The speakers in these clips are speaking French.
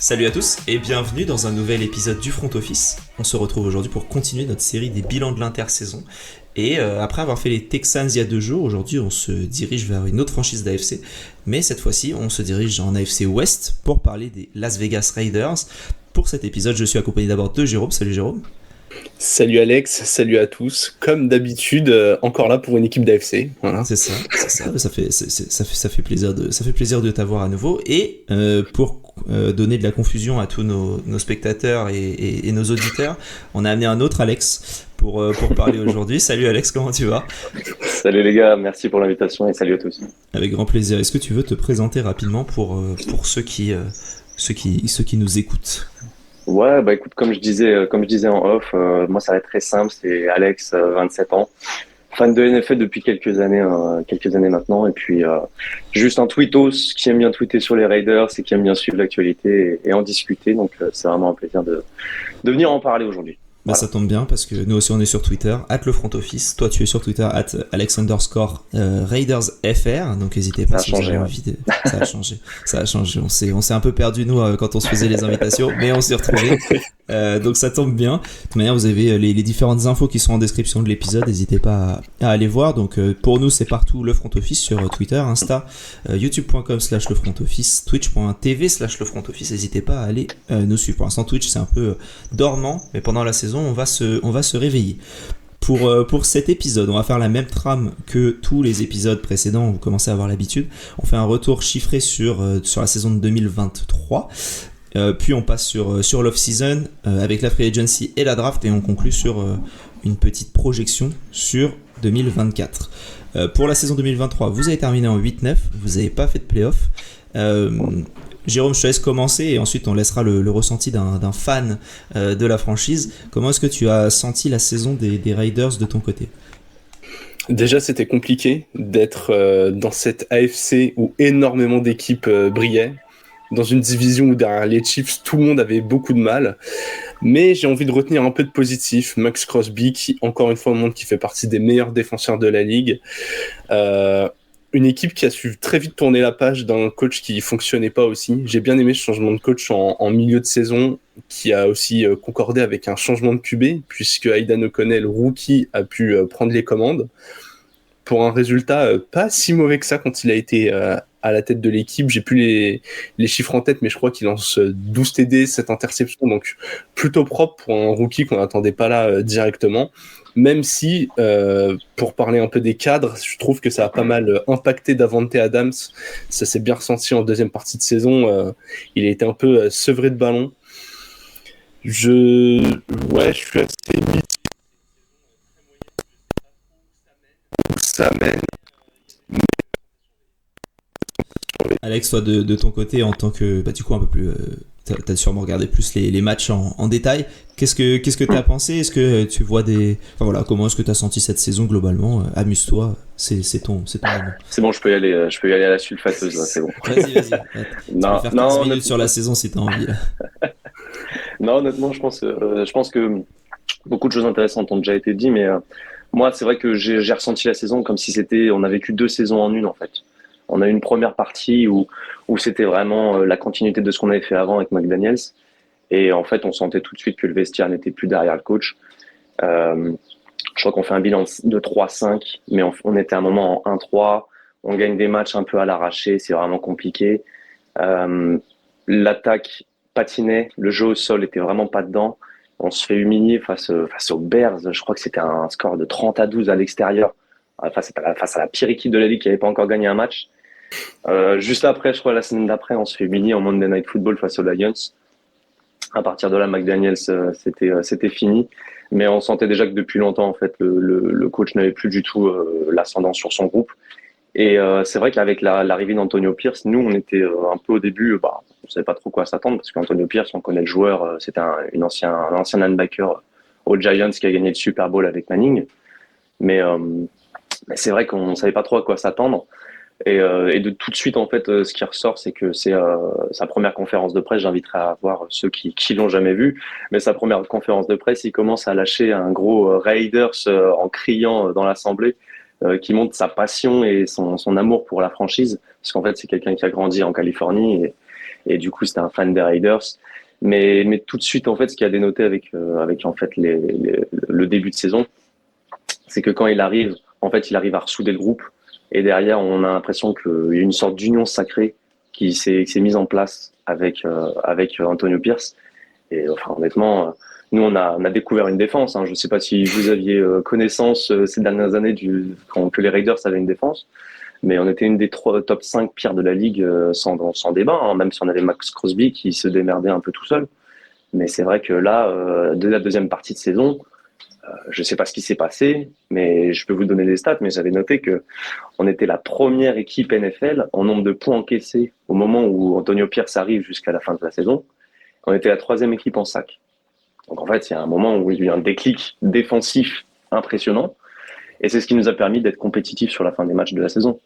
Salut à tous et bienvenue dans un nouvel épisode du Front Office. On se retrouve aujourd'hui pour continuer notre série des bilans de l'intersaison. Et après avoir fait les Texans il y a 2 jours, aujourd'hui on se dirige vers une autre franchise d'AFC. Mais cette fois-ci on se dirige en AFC West pour parler des Las Vegas Raiders. Pour cet épisode je suis accompagné d'abord de Jérôme. Salut Jérôme. Salut Alex, salut à tous. Comme d'habitude, encore là pour une équipe d'AFC. Voilà. C'est ça. Ça fait plaisir de t'avoir à nouveau. Et pour donner de la confusion à tous nos spectateurs et nos auditeurs, on a amené un autre Alex pour parler aujourd'hui. Salut Alex, comment tu vas ? Salut les gars, merci pour l'invitation et salut à tous. Avec grand plaisir. Est-ce que tu veux te présenter rapidement pour ceux qui nous écoutent ? Ouais, bah écoute, comme je disais en off, moi ça va être très simple, c'est Alex, 27 ans, fan de NFL depuis quelques années maintenant, et puis juste un tweetos qui aime bien tweeter sur les Raiders et qui aime bien suivre l'actualité et en discuter, donc c'est vraiment un plaisir de venir en parler aujourd'hui. Bah, ça tombe bien parce que nous aussi on est sur Twitter, @lefrontoffice. Toi tu es sur Twitter, @Alex_RaidersFR. Donc n'hésitez pas si vous avez envie de. Ça a changé. On s'est un peu perdu nous quand on se faisait les invitations, mais on s'est retrouvés. Donc ça tombe bien. De toute manière, vous avez les différentes infos qui sont en description de l'épisode. N'hésitez pas à aller voir. Donc pour nous c'est partout le Front Office sur Twitter, Insta, youtube.com/lefrontoffice, twitch.tv/lefrontoffice. N'hésitez pas à aller nous suivre. Pour l'instant Twitch c'est un peu dormant, mais pendant la saison on va se réveiller. Pour cet épisode, on va faire la même trame que tous les épisodes précédents, vous commencez à avoir l'habitude. On fait un retour chiffré sur la saison de 2023, puis on passe sur l'off-season avec la free agency et la draft, et on conclut sur une petite projection sur 2024. Pour la saison 2023, vous avez terminé en 8-9, vous n'avez pas fait de playoff. Jérôme, je te laisse commencer et ensuite on laissera le ressenti d'un fan de la franchise. Comment est-ce que tu as senti la saison des Raiders de ton côté ? Déjà, c'était compliqué d'être dans cette AFC où énormément d'équipes brillaient, dans une division où derrière les Chiefs, tout le monde avait beaucoup de mal. Mais j'ai envie de retenir un peu de positif. Max Crosby, qui encore une fois montre qu'il fait partie des meilleurs défenseurs de la ligue. Une équipe qui a su très vite tourner la page d'un coach qui fonctionnait pas aussi. J'ai bien aimé ce changement de coach en milieu de saison, qui a aussi concordé avec un changement de QB, puisque Aidan O'Connell, rookie, a pu prendre les commandes. Pour un résultat pas si mauvais que ça quand il a été à la tête de l'équipe. J'ai plus les chiffres en tête, mais je crois qu'il lance 12 TD, 7 interceptions, donc plutôt propre pour un rookie qu'on n'attendait pas là directement. Même si, pour parler un peu des cadres, je trouve que ça a pas mal impacté Davante Adams. Ça s'est bien ressenti en deuxième partie de saison. Il a été un peu sevré de ballon. Je suis assez mitigé. Ça mène. Alex, toi de ton côté, en tant que du coup un peu plus, t'as sûrement regardé plus les matchs en détail. Qu'est-ce que t'as pensé ? Est-ce que tu vois comment est-ce que t'as senti cette saison globalement ? Amuse-toi, c'est ton moment. C'est bon, je peux y aller à la sulfateuse, là, c'est bon. Vas-y. Tu peux faire 15 minutes sur la saison si t'as envie. Là. Non, honnêtement, je pense que beaucoup de choses intéressantes ont déjà été dites, mais moi, c'est vrai que j'ai ressenti la saison comme si on a vécu 2 saisons en une, en fait. On a eu une première partie où c'était vraiment la continuité de ce qu'on avait fait avant avec McDaniels. Et en fait, on sentait tout de suite que le vestiaire n'était plus derrière le coach. Je crois qu'on fait un bilan de 3-5, mais on était à un moment en 1-3. On gagne des matchs un peu à l'arraché, c'est vraiment compliqué. L'attaque patinait, le jeu au sol était vraiment pas dedans. On se fait humilier face aux Bears. Je crois que c'était un score de 30-12 à l'extérieur, face à la pire équipe de la ligue qui n'avait pas encore gagné un match. Juste après, je crois la semaine d'après, on se fait humilier en Monday Night Football face aux Lions. À partir de là, McDaniels, c'était fini. Mais on sentait déjà que depuis longtemps, en fait, le coach n'avait plus du tout l'ascendant sur son groupe. Et c'est vrai qu'avec l'arrivée d'Antonio Pierce, nous, on était un peu au début, on savait pas trop quoi s'attendre parce qu'Antonio Pierce, on connaît le joueur, c'était un ancien linebacker aux Giants qui a gagné le Super Bowl avec Manning. Mais c'est vrai qu'on savait pas trop à quoi s'attendre. Et de tout de suite, en fait, ce qui ressort, c'est que c'est sa première conférence de presse. J'inviterai à voir ceux qui l'ont jamais vu. Mais sa première conférence de presse, il commence à lâcher un gros Raiders en criant dans l'assemblée, qui montre sa passion et son amour pour la franchise. Parce qu'en fait, c'est quelqu'un qui a grandi en Californie et du coup c'était un fan des Raiders. Mais tout de suite en fait, ce qui a dénoté avec en fait le début de saison, c'est que quand il arrive, en fait, il arrive à ressouder le groupe, et derrière, on a l'impression qu'il y a une sorte d'union sacrée qui s'est mise en place avec Antonio Pierce. Et enfin, honnêtement, nous, on a découvert une défense. Hein. Je ne sais pas si vous aviez connaissance ces dernières années que les Raiders avaient une défense, mais on était une des top 5 pires de la ligue sans débat, hein, même si on avait Max Crosby qui se démerdait un peu tout seul. Mais c'est vrai que là, de la deuxième partie de saison, je ne sais pas ce qui s'est passé, mais je peux vous donner des stats, mais j'avais noté que on était la première équipe NFL en nombre de points encaissés au moment où Antonio Pierce arrive jusqu'à la fin de la saison. On était la 3e équipe en sac. Donc en fait, il y a un moment où il y a eu un déclic défensif impressionnant, et c'est ce qui nous a permis d'être compétitifs sur la fin des matchs de la saison.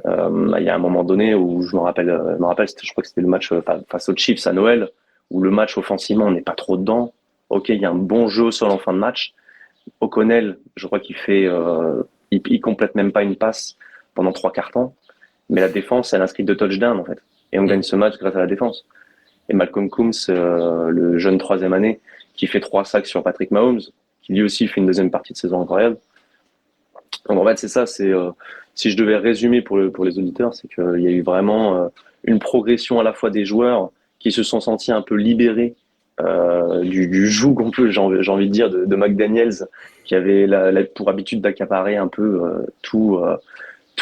Il y a un moment donné où je me rappelle, je crois que c'était le match face aux Chiefs à Noël, où le match offensivement, on n'est pas trop dedans. Ok, il y a un bon jeu au sol en fin de match. O'Connell, je crois qu'il il complète même pas une passe pendant 3 quarts temps, mais la défense, elle inscrit 2 touchdowns en fait, et on gagne ce match grâce à la défense. Et Malcolm Coombs, le jeune 3e année, qui fait 3 sacs sur Patrick Mahomes, qui lui aussi fait une deuxième partie de saison incroyable. Donc en fait, c'est ça. Si je devais résumer pour les auditeurs, c'est qu'il y a eu vraiment une progression à la fois des joueurs qui se sont sentis un peu libérés du joug, j'ai envie de dire, de McDaniels, qui avait pour habitude d'accaparer un peu tout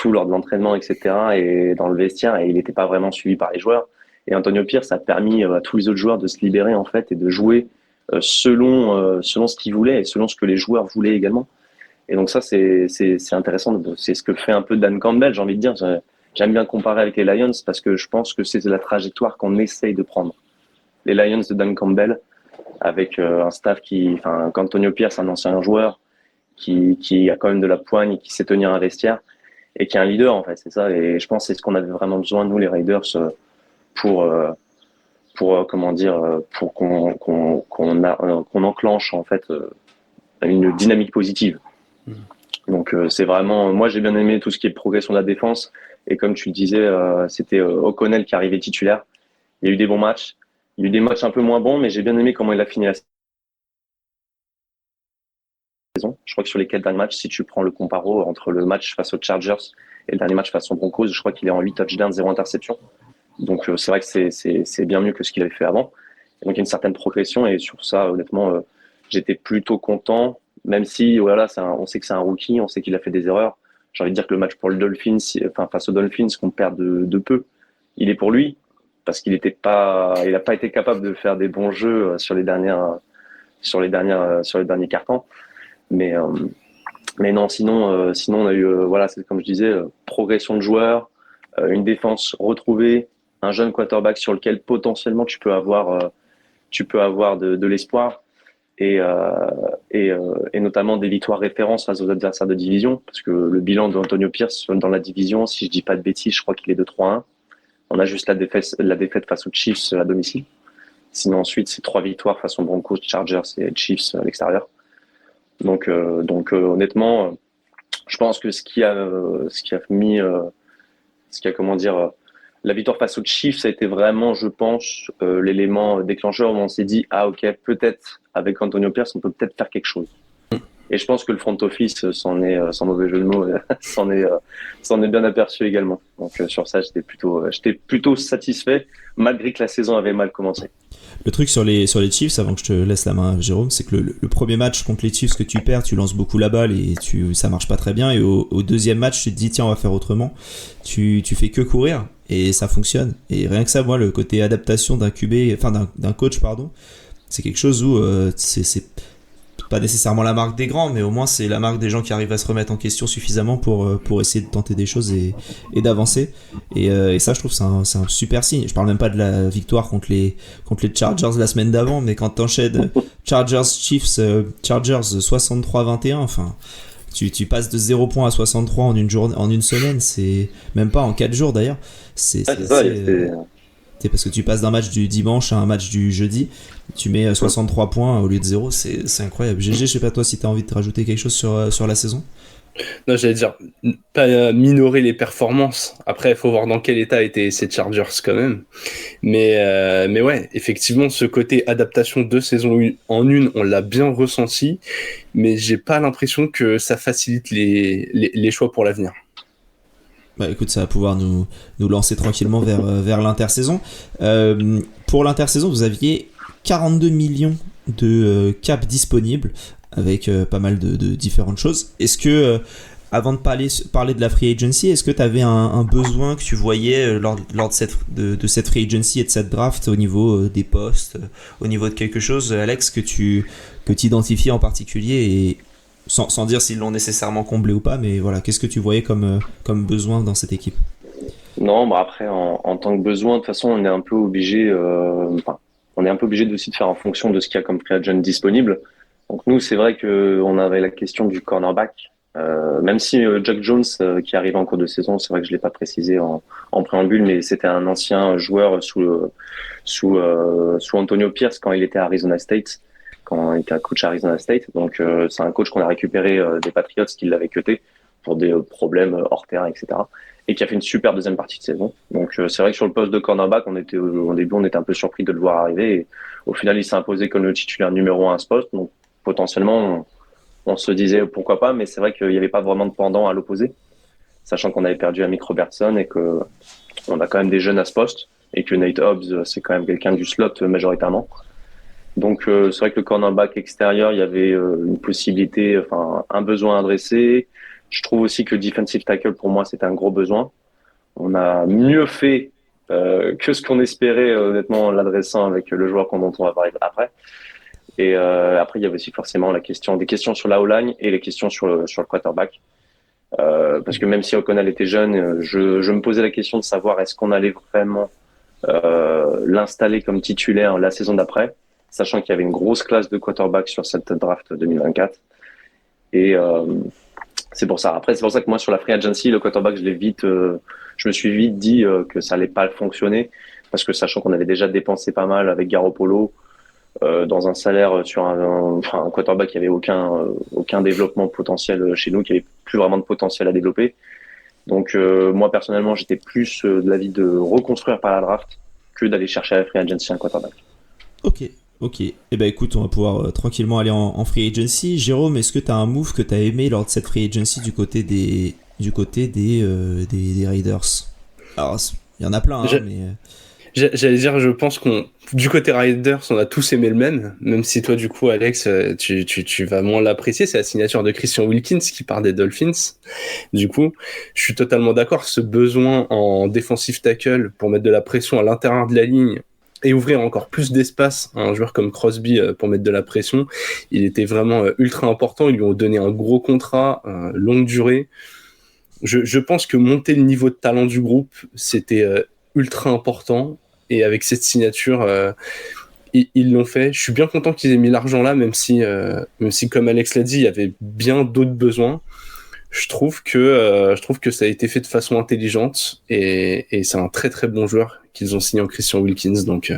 lors de l'entraînement, etc., et dans le vestiaire, et il n'était pas vraiment suivi par les joueurs. Et Antonio Pierce a permis à tous les autres joueurs de se libérer en fait et de jouer selon ce qu'ils voulaient et selon ce que les joueurs voulaient également. Et donc ça, c'est intéressant. C'est ce que fait un peu Dan Campbell, j'ai envie de dire. J'aime bien comparer avec les Lions parce que je pense que c'est la trajectoire qu'on essaye de prendre. Les Lions de Dan Campbell, avec un staff qu'Antonio Pierce, un ancien joueur, qui a quand même de la poigne, qui sait tenir un vestiaire, et qui est un leader, en fait, c'est ça. Et je pense que c'est ce qu'on avait vraiment besoin, nous, les Raiders, pour qu'on enclenche, en fait, une dynamique positive. Donc, c'est vraiment, moi, j'ai bien aimé tout ce qui est progression de la défense. Et comme tu le disais, c'était O'Connell qui arrivait titulaire. Il y a eu des bons matchs. Il y a eu des matchs un peu moins bons, mais j'ai bien aimé comment il a fini la saison. Je crois que sur les 4 derniers matchs, si tu prends le comparo entre le match face aux Chargers et le dernier match face aux Broncos, je crois qu'il est en 8 touchdowns, 0 interception. Donc c'est vrai que c'est bien mieux que ce qu'il avait fait avant. Et donc il y a une certaine progression, et sur ça, honnêtement, j'étais plutôt content, même si voilà, on sait que c'est un rookie, on sait qu'il a fait des erreurs. J'ai envie de dire que le match pour le Dolphins, face aux Dolphins, qu'on perd de peu, il est pour lui, parce qu'il n'a pas été capable de faire des bons jeux sur les derniers cartons. Mais non, sinon on a eu voilà, c'est comme je disais, progression de joueurs, une défense retrouvée, un jeune quarterback sur lequel potentiellement tu peux avoir de l'espoir, et notamment des victoires références face aux adversaires de division, parce que le bilan d'Antonio Pierce dans la division, si je dis pas de bêtises, je crois qu'il est de 3-1. On a juste la défaite face aux Chiefs à domicile. Sinon ensuite, c'est 3 victoires face aux Broncos, Chargers et Chiefs à l'extérieur. Donc honnêtement, je pense que ce qui a la victoire face aux Chiefs, ça a été vraiment, je pense, l'élément déclencheur où on s'est dit, ah ok, peut-être avec Antonio Pierce, on peut peut-être faire quelque chose. Et je pense que le front office sans mauvais jeu de mots, s'en est bien aperçu également. Donc sur ça, j'étais plutôt satisfait, malgré que la saison avait mal commencé. Le truc sur les Chiefs, avant que je te laisse la main, Jérôme, c'est que le premier match contre les Chiefs que tu perds, tu lances beaucoup la balle et ça marche pas très bien. Et au deuxième match, tu te dis tiens, on va faire autrement. Tu fais que courir et ça fonctionne. Et rien que ça, moi, le côté adaptation d'un coach, pardon, c'est quelque chose où c'est pas nécessairement la marque des grands, mais au moins c'est la marque des gens qui arrivent à se remettre en question suffisamment pour essayer de tenter des choses et d'avancer. Et ça, je trouve, c'est un super signe. Je parle même pas de la victoire contre les Chargers la semaine d'avant, mais quand t'enchaînes Chargers 63-21, enfin, tu passes de 0 points à 63 en une semaine, c'est même pas en 4 jours d'ailleurs. C'est parce que tu passes d'un match du dimanche à un match du jeudi, tu mets 63 points au lieu de 0, c'est incroyable. GG, je sais pas toi si tu as envie de rajouter quelque chose sur la saison. Non, j'allais dire, pas minorer les performances. Après, il faut voir dans quel état étaient ces Chargers quand même. Mais ouais, effectivement, ce côté adaptation de saison en une, on l'a bien ressenti. Mais j'ai pas l'impression que ça facilite les choix pour l'avenir. Bah écoute, ça va pouvoir nous lancer tranquillement vers l'intersaison. Pour l'intersaison, vous aviez 42 millions de cap disponibles avec pas mal de différentes choses. Est-ce que, avant de parler de la free agency, est-ce que tu avais un besoin que tu voyais lors de cette free agency et de cette draft au niveau des postes, au niveau de quelque chose, Alex, que tu identifies en particulier et sans dire s'ils l'ont nécessairement comblé ou pas, mais voilà, qu'est-ce que tu voyais comme besoin dans cette équipe? Non, bah après, en tant que besoin, de toute façon, on est un peu obligé, on est un peu obligé aussi de faire en fonction de ce qu'il y a comme free agent disponible. Donc nous, c'est vrai que on avait la question du cornerback. Même si Jack Jones, qui arrive en cours de saison, c'est vrai que je l'ai pas précisé en préambule, mais c'était un ancien joueur sous Antonio Pierce quand il était à Arizona State, quand il était coach à Arizona State. Donc c'est un coach qu'on a récupéré des Patriots qui l'avaient cuté pour des problèmes hors terrain, etc. Et qui a fait une super deuxième partie de saison. Donc c'est vrai que sur le poste de cornerback, au début, on était un peu surpris de le voir arriver. Et au final, il s'est imposé comme le titulaire numéro 1 à ce poste. Donc potentiellement, on se disait pourquoi pas, mais c'est vrai qu'il n'y avait pas vraiment de pendant à l'opposé, sachant qu'on avait perdu Amick Robertson et que on a quand même des jeunes à ce poste et que Nate Hobbs, c'est quand même quelqu'un du slot majoritairement. Donc c'est vrai que le cornerback extérieur, il y avait une possibilité, enfin un besoin adressé. Je trouve aussi que le defensive tackle, pour moi, c'était un gros besoin. On a mieux fait que ce qu'on espérait, honnêtement, en l'adressant avec le joueur dont on va parler après. Et après, il y avait aussi forcément des questions sur la O-line et les questions sur le quarterback. Parce que même si O'Connell était jeune, je me posais la question de savoir est-ce qu'on allait vraiment l'installer comme titulaire la saison d'après, sachant qu'il y avait une grosse classe de quarterback sur cette draft 2024. Et c'est pour ça. Après, c'est pour ça que moi, sur la free agency, le quarterback, je me suis vite dit que ça allait pas fonctionner, parce que sachant qu'on avait déjà dépensé pas mal avec Garoppolo, dans un salaire sur un quarterback qui avait aucun développement potentiel chez nous, qui avait plus vraiment de potentiel à développer. Donc moi personnellement, j'étais plus de l'avis de reconstruire par la draft que d'aller chercher à la free agency un quarterback. Ok. Eh ben écoute, on va pouvoir tranquillement aller en free agency. Jérôme, est-ce que tu as un move que tu as aimé lors de cette free agency du côté des Raiders? Alors, il y en a plein, mais... J'allais dire, je pense du côté Raiders, on a tous aimé le même si toi, du coup, Alex, tu vas moins l'apprécier. C'est la signature de Christian Wilkins qui part des Dolphins. Du coup, je suis totalement d'accord. Ce besoin en defensive tackle pour mettre de la pression à l'intérieur de la ligne et ouvrir encore plus d'espace à un joueur comme Crosby pour mettre de la pression, il était vraiment ultra important. Ils lui ont donné un gros contrat, longue durée. Je pense que monter le niveau de talent du groupe, c'était ultra important, et avec cette signature ils l'ont fait. Je suis bien content qu'ils aient mis l'argent là, même si comme Alex l'a dit, il y avait bien d'autres besoins. Je trouve que ça a été fait de façon intelligente, et c'est un très très bon joueur qu'ils ont signé en Christian Wilkins. Donc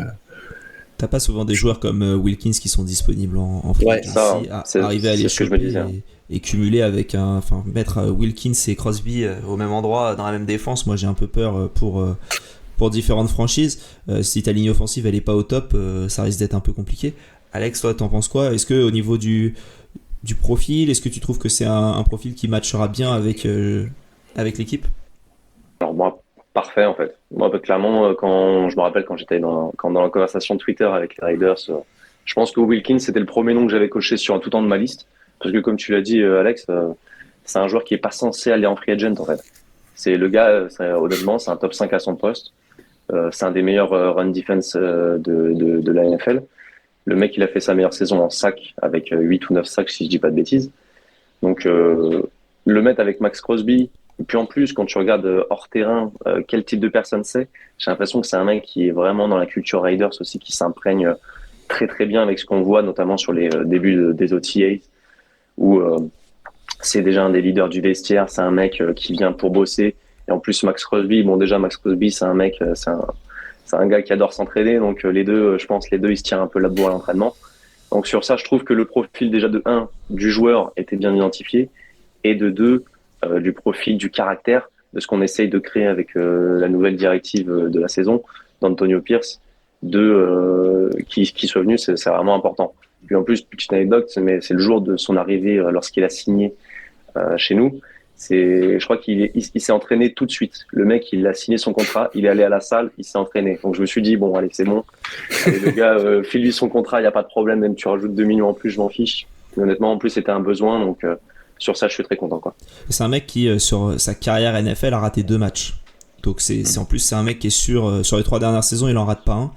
t'as pas souvent des joueurs comme Wilkins qui sont disponibles en free agency, arriver à les choper et cumuler avec mettre Wilkins et Crosby au même endroit dans la même défense. Moi j'ai un peu peur pour différentes franchises. Si ta ligne offensive elle est pas au top, ça risque d'être un peu compliqué. Alex, toi t'en penses quoi? Est-ce que au niveau du profil, est-ce que tu trouves que c'est un profil qui matchera bien avec l'équipe? Alors moi, parfait en fait. Moi, clairement, je me rappelle quand j'étais dans la conversation Twitter avec les Raiders, je pense que Wilkins c'était le premier nom que j'avais coché sur un tout temps de ma liste, parce que comme tu l'as dit, Alex, c'est un joueur qui est pas censé aller en free agent en fait. C'est le gars, honnêtement, c'est un top 5 à son poste. C'est un des meilleurs run defense de la NFL. Le mec, il a fait sa meilleure saison en sac avec 8 ou 9 sacs, si je dis pas de bêtises. Donc, le mettre avec Max Crosby, et puis en plus, quand tu regardes hors terrain, quel type de personne c'est, j'ai l'impression que c'est un mec qui est vraiment dans la culture Raiders aussi, qui s'imprègne très très bien avec ce qu'on voit, notamment sur les débuts des OTAs, où c'est déjà un des leaders du vestiaire, c'est un mec qui vient pour bosser. Et en plus, Max Crosby, Max Crosby, c'est un mec, c'est un gars qui adore s'entraîner. Donc les deux, je pense, ils se tirent un peu la bourre à l'entraînement. Donc sur ça, je trouve que le profil déjà de 1 du joueur était bien identifié. et de deux, du profil, du caractère de ce qu'on essaye de créer avec la nouvelle directive de la saison d'Antonio Pierce, qui soit venu, c'est vraiment important. Puis en plus, petite anecdote, mais c'est le jour de son arrivée lorsqu'il a signé chez nous. Je crois qu'il s'est entraîné tout de suite. Le mec, il a signé son contrat, il est allé à la salle, il s'est entraîné. Donc je me suis dit, bon, allez, c'est bon. Allez, le gars, file-lui son contrat, il n'y a pas de problème, même tu rajoutes 2 millions en plus, je m'en fiche. Mais honnêtement, en plus, c'était un besoin, donc sur ça, je suis très content, quoi. C'est un mec qui, sur sa carrière NFL, a raté 2 matchs. Donc en plus, c'est un mec qui est sûr, sur les 3 dernières saisons, il en rate pas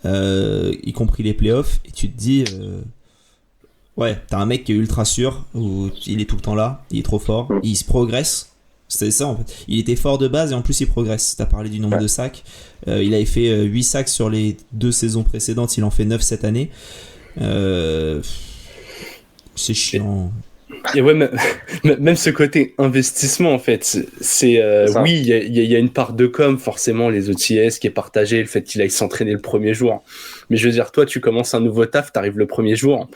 un, y compris les playoffs. Et tu te dis, ouais, t'as un mec qui est ultra sûr, où il est tout le temps là, il est trop fort, il se progresse. C'était ça en fait. Il était fort de base et en plus il progresse. T'as parlé du nombre de sacs. Il avait fait 8 sacs sur les 2 saisons précédentes, il en fait 9 cette année. C'est chiant. Et ouais, même ce côté investissement en fait, c'est oui, il y a une part de com, forcément les OTS qui est partagée, le fait qu'il aille s'entraîner le premier jour. Mais je veux dire, toi tu commences un nouveau taf, t'arrives le premier jour,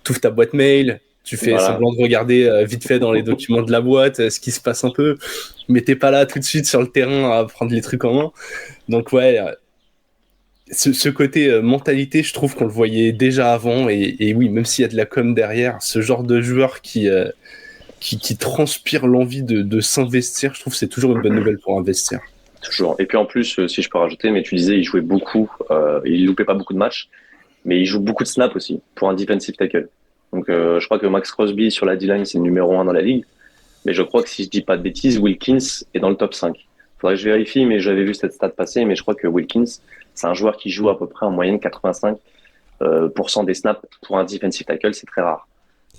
t'ouvres ta boîte mail, tu fais semblant de regarder vite fait dans les documents de la boîte ce qui se passe un peu, mais t'es pas là tout de suite sur le terrain à prendre les trucs en main. Donc ouais, ce côté mentalité, je trouve qu'on le voyait déjà avant, et oui, même s'il y a de la com derrière, ce genre de joueur qui transpire l'envie de s'investir, je trouve que c'est toujours une bonne nouvelle pour investir. Toujours. Et puis en plus, si je peux rajouter, mais tu disais, il jouait beaucoup, il loupait pas beaucoup de matchs, mais il joue beaucoup de snaps aussi pour un defensive tackle. Donc je crois que Max Crosby sur la D-line, c'est le numéro 1 dans la ligue, mais je crois que si je dis pas de bêtises, Wilkins est dans le top 5. Faudrait que je vérifie, mais j'avais vu cette stat passer, mais je crois que Wilkins, c'est un joueur qui joue à peu près en moyenne 85% des snaps pour un defensive tackle, c'est très rare.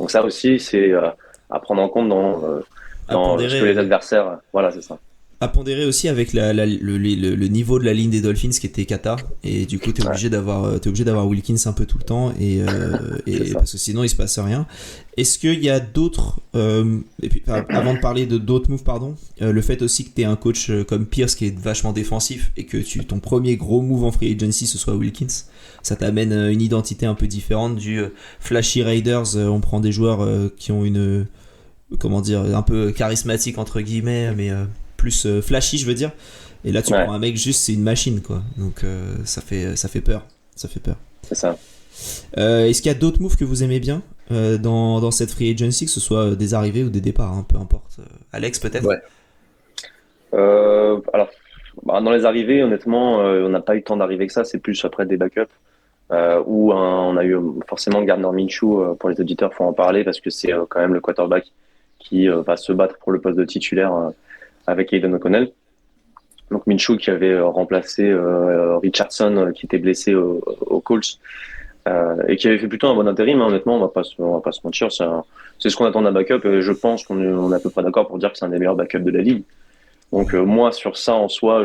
Donc ça aussi, c'est à prendre en compte dans ce que les adversaires... Voilà, c'est ça. À pondérer aussi avec le niveau de la ligne des Dolphins qui était cata, et du coup t'es obligé d'avoir Wilkins un peu tout le temps, et parce que sinon il se passe rien. Est-ce qu'il y a d'autres et puis avant de parler de d'autres moves, le fait aussi que t'aies un coach comme Pierce qui est vachement défensif et que ton premier gros move en free agency ce soit Wilkins, ça t'amène une identité un peu différente du flashy Raiders, on prend des joueurs qui ont une un peu charismatique entre guillemets, mais plus flashy, je veux dire. Et là, tu prends un mec juste, c'est une machine, quoi. Donc, ça fait peur. C'est ça. Est-ce qu'il y a d'autres moves que vous aimez bien dans cette free agency, que ce soit des arrivées ou des départs, hein, peu importe. Alex, peut-être. Ouais. Alors, dans les arrivées, honnêtement, on n'a pas eu tant d'arriver que ça. C'est plus après des backups. Où on a eu forcément Gardner Minshew, pour les auditeurs, faut en parler parce que c'est quand même le quarterback qui va se battre pour le poste de titulaire avec Aidan O'Connell. Donc Minshew qui avait remplacé Richardson qui était blessé aux Colts et qui avait fait plutôt un bon intérim, hein, honnêtement, on va pas se mentir, c'est ce qu'on attend d'un backup, et je pense qu'on est à peu près d'accord pour dire que c'est un des meilleurs backups de la ligue. Donc moi sur ça en soi,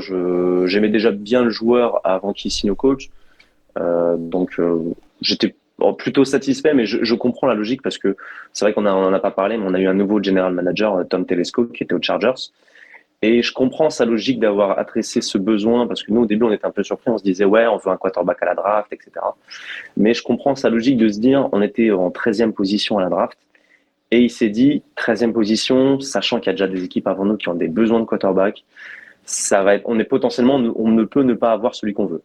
j'aimais déjà bien le joueur avant qu'il signe aux Colts, donc j'étais plutôt satisfait, mais je comprends la logique parce que c'est vrai qu'on en a pas parlé, mais on a eu un nouveau general manager, Tom Telesco, qui était aux Chargers. Et je comprends sa logique d'avoir adressé ce besoin, parce que nous, au début, on était un peu surpris, on se disait, ouais, on veut un quarterback à la draft, etc. Mais je comprends sa logique de se dire, on était en 13e position à la draft, et il s'est dit, 13e position, sachant qu'il y a déjà des équipes avant nous qui ont des besoins de quarterback, on ne peut ne pas avoir celui qu'on veut.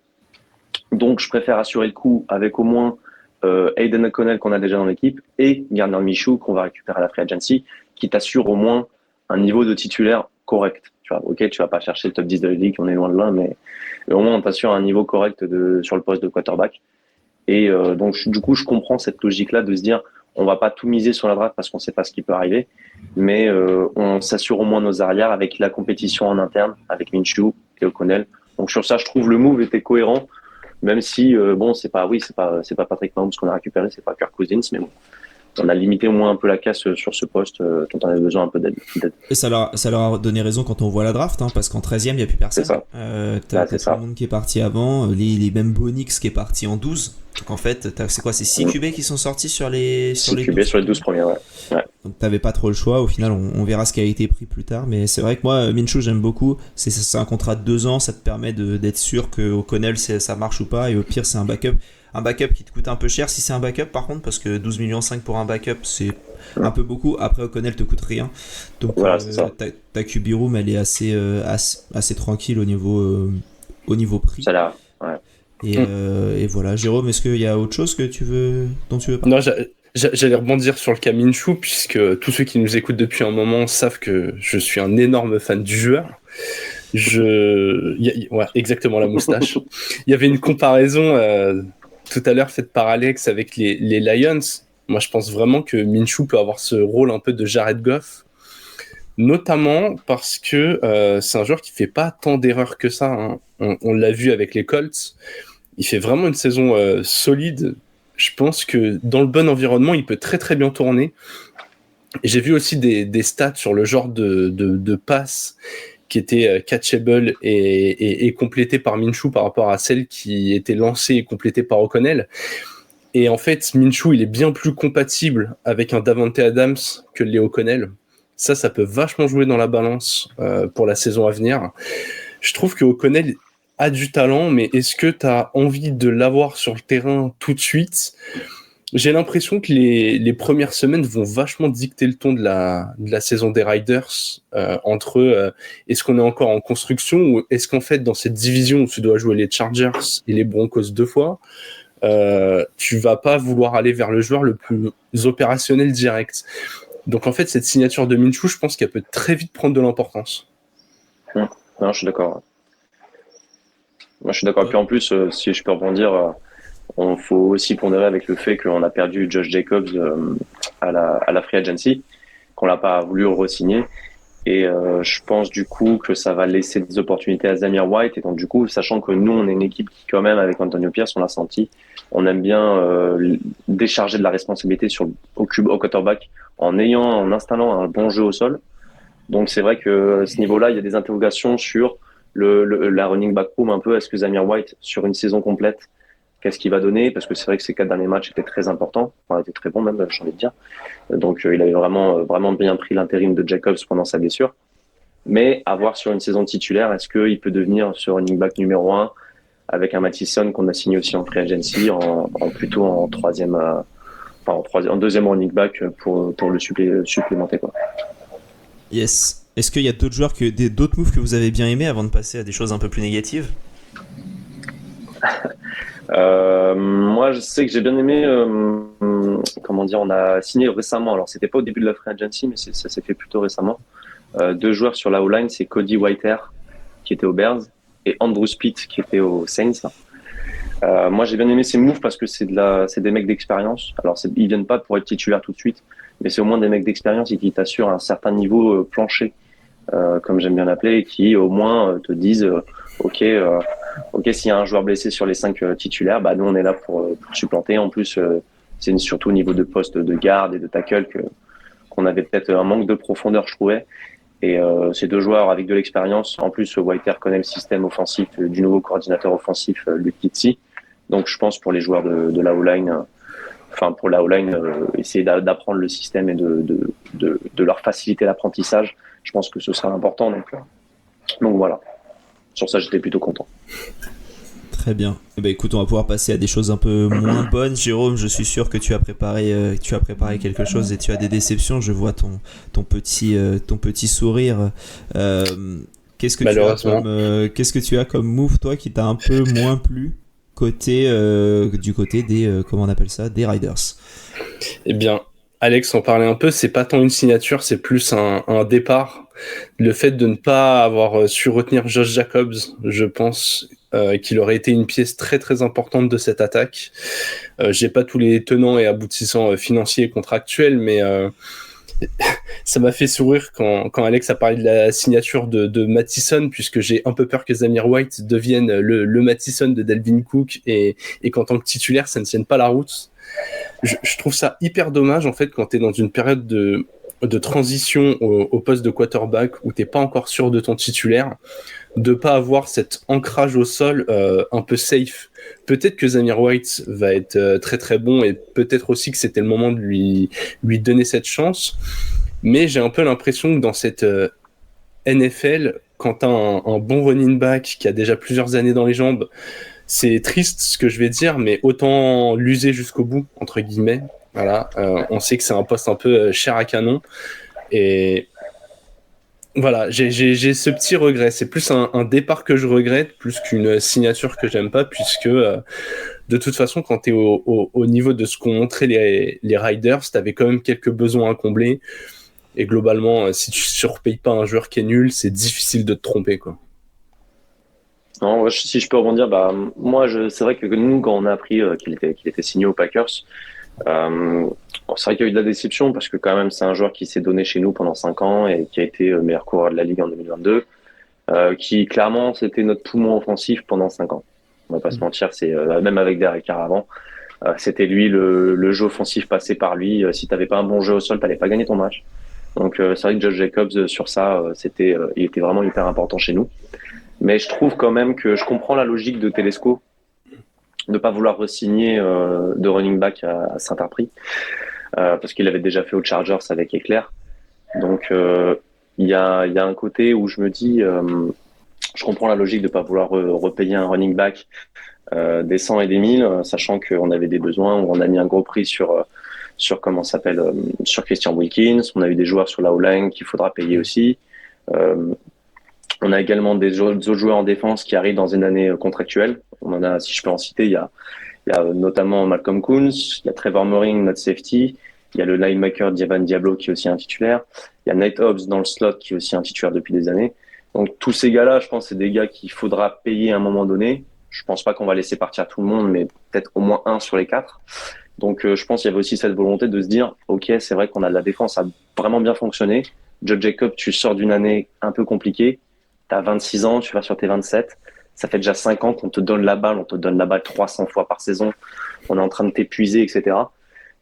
Donc, je préfère assurer le coup avec au moins Aidan O'Connell qu'on a déjà dans l'équipe, et Gardner Minshew qu'on va récupérer à la free agency, qui t'assure au moins un niveau de titulaire correct. Tu vois, ok, tu vas pas chercher le top 10 de la ligue, on est loin de là, mais au moins on t'assure un niveau correct sur le poste de quarterback. Et donc du coup, je comprends cette logique-là de se dire, on va pas tout miser sur la draft parce qu'on sait pas ce qui peut arriver, mais on s'assure au moins nos arrières avec la compétition en interne, avec Minshew et O'Connell. Donc sur ça, je trouve le move était cohérent, même si c'est pas Patrick Mahomes qu'on a récupéré, c'est pas Kirk Cousins, mais bon. On a limité au moins un peu la casse sur ce poste dont on avait besoin un peu d'aide. Et ça leur a donné raison quand on voit la draft, hein, parce qu'en 13e, il n'y a plus personne. C'est ça. T'as tout le monde qui est parti avant, les mêmes Bonix qui est parti en 12. Donc en fait, c'est quoi? C'est 6 QB qui sont sortis sur les 6 QB sur les 12 premiers, ouais. Donc t'avais pas trop le choix. Au final, on verra ce qui a été pris plus tard. Mais c'est vrai que moi, Minshew, j'aime beaucoup. C'est un contrat de 2 ans. Ça te permet d'être sûr que O'Connell, ça marche ou pas. Et au pire, c'est un backup. Un backup qui te coûte un peu cher si c'est un backup, par contre, parce que 12,5 millions pour un backup, c'est un peu beaucoup. Après, O'Connell te coûte rien. Donc Voilà, ta QB room, elle est assez tranquille au niveau prix. Ça l'a, ouais. Et voilà. Jérôme, est-ce qu'il y a autre chose dont tu veux parler? Non, j'allais rebondir sur le cas Minshew, puisque tous ceux qui nous écoutent depuis un moment savent que je suis un énorme fan du joueur. Ouais, exactement, la moustache. Il y avait une comparaison tout à l'heure faite par Alex avec les Lions. Moi, je pense vraiment que Minshew peut avoir ce rôle un peu de Jared Goff, notamment parce que c'est un joueur qui fait pas tant d'erreurs que ça, hein. On l'a vu avec les Colts. Il fait vraiment une saison solide. Je pense que dans le bon environnement, il peut très très bien tourner. Et j'ai vu aussi des stats sur le genre de passes qui étaient catchable et complétées par Minshew par rapport à celles qui étaient lancées et complétées par O'Connell. Et en fait, Minshew, il est bien plus compatible avec un Davante Adams que Léo O'Connell. Ça peut vachement jouer dans la balance pour la saison à venir. Je trouve que O'Connell a du talent, mais est-ce que tu as envie de l'avoir sur le terrain tout de suite? J'ai l'impression que les premières semaines vont vachement dicter le ton de la saison des Riders, entre est-ce qu'on est encore en construction ou est-ce qu'en fait dans cette division où tu dois jouer les Chargers et les Broncos 2 fois, tu vas pas vouloir aller vers le joueur le plus opérationnel direct. Donc en fait cette signature de Minshew, je pense qu'elle peut très vite prendre de l'importance. Non, je suis d'accord. Moi, je suis d'accord. Puis en plus, si je peux rebondir, il faut aussi pondérer avec le fait qu'on a perdu Josh Jacobs à la free agency, qu'on l'a pas voulu re-signer. Et je pense du coup que ça va laisser des opportunités à Zamir White. Et donc du coup, sachant que nous, on est une équipe qui quand même, avec Antonio Pierce, on l'a senti, on aime bien décharger de la responsabilité au quarterback en installant un bon jeu au sol. Donc c'est vrai que à ce niveau-là, il y a des interrogations sur la running back room un peu. Est-ce que Zamir White, sur une saison complète, qu'est-ce qu'il va donner? Parce que c'est vrai que ces 4 derniers matchs étaient très importants, enfin, étaient très bons même, j'ai envie de dire. Donc il avait vraiment bien pris l'intérim de Jacobs pendant sa blessure. Mais à voir sur une saison titulaire, est-ce qu'il peut devenir ce running back numéro 1 avec un Mattison qu'on a signé aussi en free agency, plutôt en deuxième running back pour le supplémenter, quoi. Yes. Est-ce qu'il y a d'autres joueurs, d'autres moves que vous avez bien aimés avant de passer à des choses un peu plus négatives? Moi, je sais que j'ai bien aimé. On a signé récemment. Alors, c'était pas au début de la free agency, mais ça s'est fait plutôt récemment. 2 joueurs sur la O-line, c'est Cody Whitehair qui était aux Bears et Andrew Spitt qui était aux Saints. Moi, j'ai bien aimé ces moves parce que c'est des mecs d'expérience. Alors, ils viennent pas pour être titulaires tout de suite, mais c'est au moins des mecs d'expérience et qui t'assurent un certain niveau plancher, comme j'aime bien l'appeler, et qui au moins te disent ok, s'il y a un joueur blessé sur les 5 titulaires, nous on est là pour supplanter. En plus, c'est surtout au niveau de poste de garde et de tackle qu'on avait peut-être un manque de profondeur, je trouvais. Et ces 2 joueurs avec de l'expérience. En plus, Whitehair connaît le système offensif du nouveau coordinateur offensif, Luke Getsy. Donc je pense pour les joueurs de la O-line, essayer d'apprendre le système et de leur faciliter l'apprentissage. Je pense que ce sera important. Donc voilà. Sur ça, j'étais plutôt content. Très bien. Écoute, on va pouvoir passer à des choses un peu moins bonnes. Jérôme, je suis sûr que tu as préparé quelque chose et tu as des déceptions. Je vois ton petit sourire. Qu'est-ce que tu as comme move, toi, qui t'a un peu moins plu du côté des comment on appelle ça, des Riders? Eh bien, Alex en parlait un peu, c'est pas tant une signature, c'est plus un départ. Le fait de ne pas avoir su retenir Josh Jacobs, je pense qu'il aurait été une pièce très très importante de cette attaque. J'ai pas tous les tenants et aboutissants financiers et contractuels, mais ça m'a fait sourire quand Alex a parlé de la signature de Mattison, puisque j'ai un peu peur que Zamir White devienne le Mattison de Dalvin Cook et qu'en tant que titulaire, ça ne tienne pas la route. Je trouve ça hyper dommage en fait quand tu es dans une période de transition au poste de quarterback où t'es pas encore sûr de ton titulaire, de pas avoir cet ancrage au sol un peu safe. Peut-être que Zamir White va être très très bon et peut-être aussi que c'était le moment de lui donner cette chance. Mais j'ai un peu l'impression que dans cette NFL, quand t'as un bon running back qui a déjà plusieurs années dans les jambes, c'est triste ce que je vais dire, mais autant l'user jusqu'au bout, entre guillemets. Voilà, on sait que c'est un poste un peu chair à canon. Et voilà, j'ai ce petit regret. C'est plus un départ que je regrette, plus qu'une signature que j'aime pas, puisque de toute façon, quand tu es au niveau de ce qu'ont montré les Riders, tu avais quand même quelques besoins à combler. Et globalement, si tu surpayes pas un joueur qui est nul, c'est difficile de te tromper, quoi. Non, si je peux rebondir, moi, c'est vrai que nous, quand on a appris qu'il était signé aux Packers, c'est vrai qu'il y a eu de la déception parce que quand même, c'est un joueur qui s'est donné chez nous pendant 5 ans et qui a été meilleur coureur de la Ligue en 2022, qui clairement, c'était notre poumon offensif pendant 5 ans. On va pas se mentir, c'est même avec Derek Carr avant, c'était lui le jeu offensif passé par lui. Si t'avais pas un bon jeu au sol, t'allais pas gagner ton match. Donc c'est vrai que Josh Jacobs sur ça, il était vraiment hyper important chez nous. Mais je trouve quand même que je comprends la logique de Telesco de pas vouloir re-signer de running back à Saint-Prix parce qu'il avait déjà fait aux Chargers avec Eclair. Donc il y a un côté où je me dis je comprends la logique de pas vouloir repayer un running back des 100 et des 1000, sachant qu'on avait des besoins, où on a mis un gros prix sur comment ça s'appelle sur Christian Wilkins. On a eu des joueurs sur la O-line qu'il faudra payer aussi. On a également des autres joueurs en défense qui arrivent dans une année contractuelle. On en a, si je peux en citer, il y a notamment Malcolm Koons, il y a Trevor Moring, notre safety, il y a le linebacker Diavan Diablo qui est aussi un titulaire, il y a Nate Hobbs dans le slot qui est aussi un titulaire depuis des années. Donc tous ces gars-là, je pense, c'est des gars qu'il faudra payer à un moment donné. Je pense pas qu'on va laisser partir tout le monde, mais peut-être au moins 1 sur les 4. Donc je pense qu'il y avait aussi cette volonté de se dire, ok, c'est vrai qu'on a de la défense, ça a vraiment bien fonctionné. Joe Jacob, tu sors d'une année un peu compliquée. T'as 26 ans, tu vas sur tes 27. Ça fait déjà 5 ans qu'on te donne la balle. On te donne la balle 300 fois par saison. On est en train de t'épuiser, etc.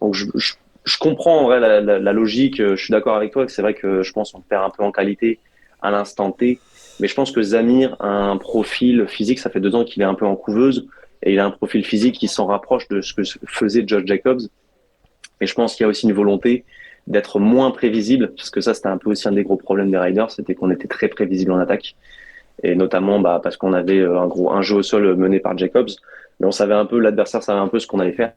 Donc, je comprends en vrai la logique. Je suis d'accord avec toi que c'est vrai que je pense qu'on perd un peu en qualité à l'instant T. Mais je pense que Zamir a un profil physique. Ça fait 2 ans qu'il est un peu en couveuse. Et il a un profil physique qui s'en rapproche de ce que faisait Josh Jacobs. Et je pense qu'il y a aussi une volonté d'être moins prévisible, parce que ça, c'était un peu aussi un des gros problèmes des Riders, c'était qu'on était très prévisible en attaque. Et notamment parce qu'on avait un jeu au sol mené par Jacobs, mais l'adversaire savait un peu ce qu'on allait faire.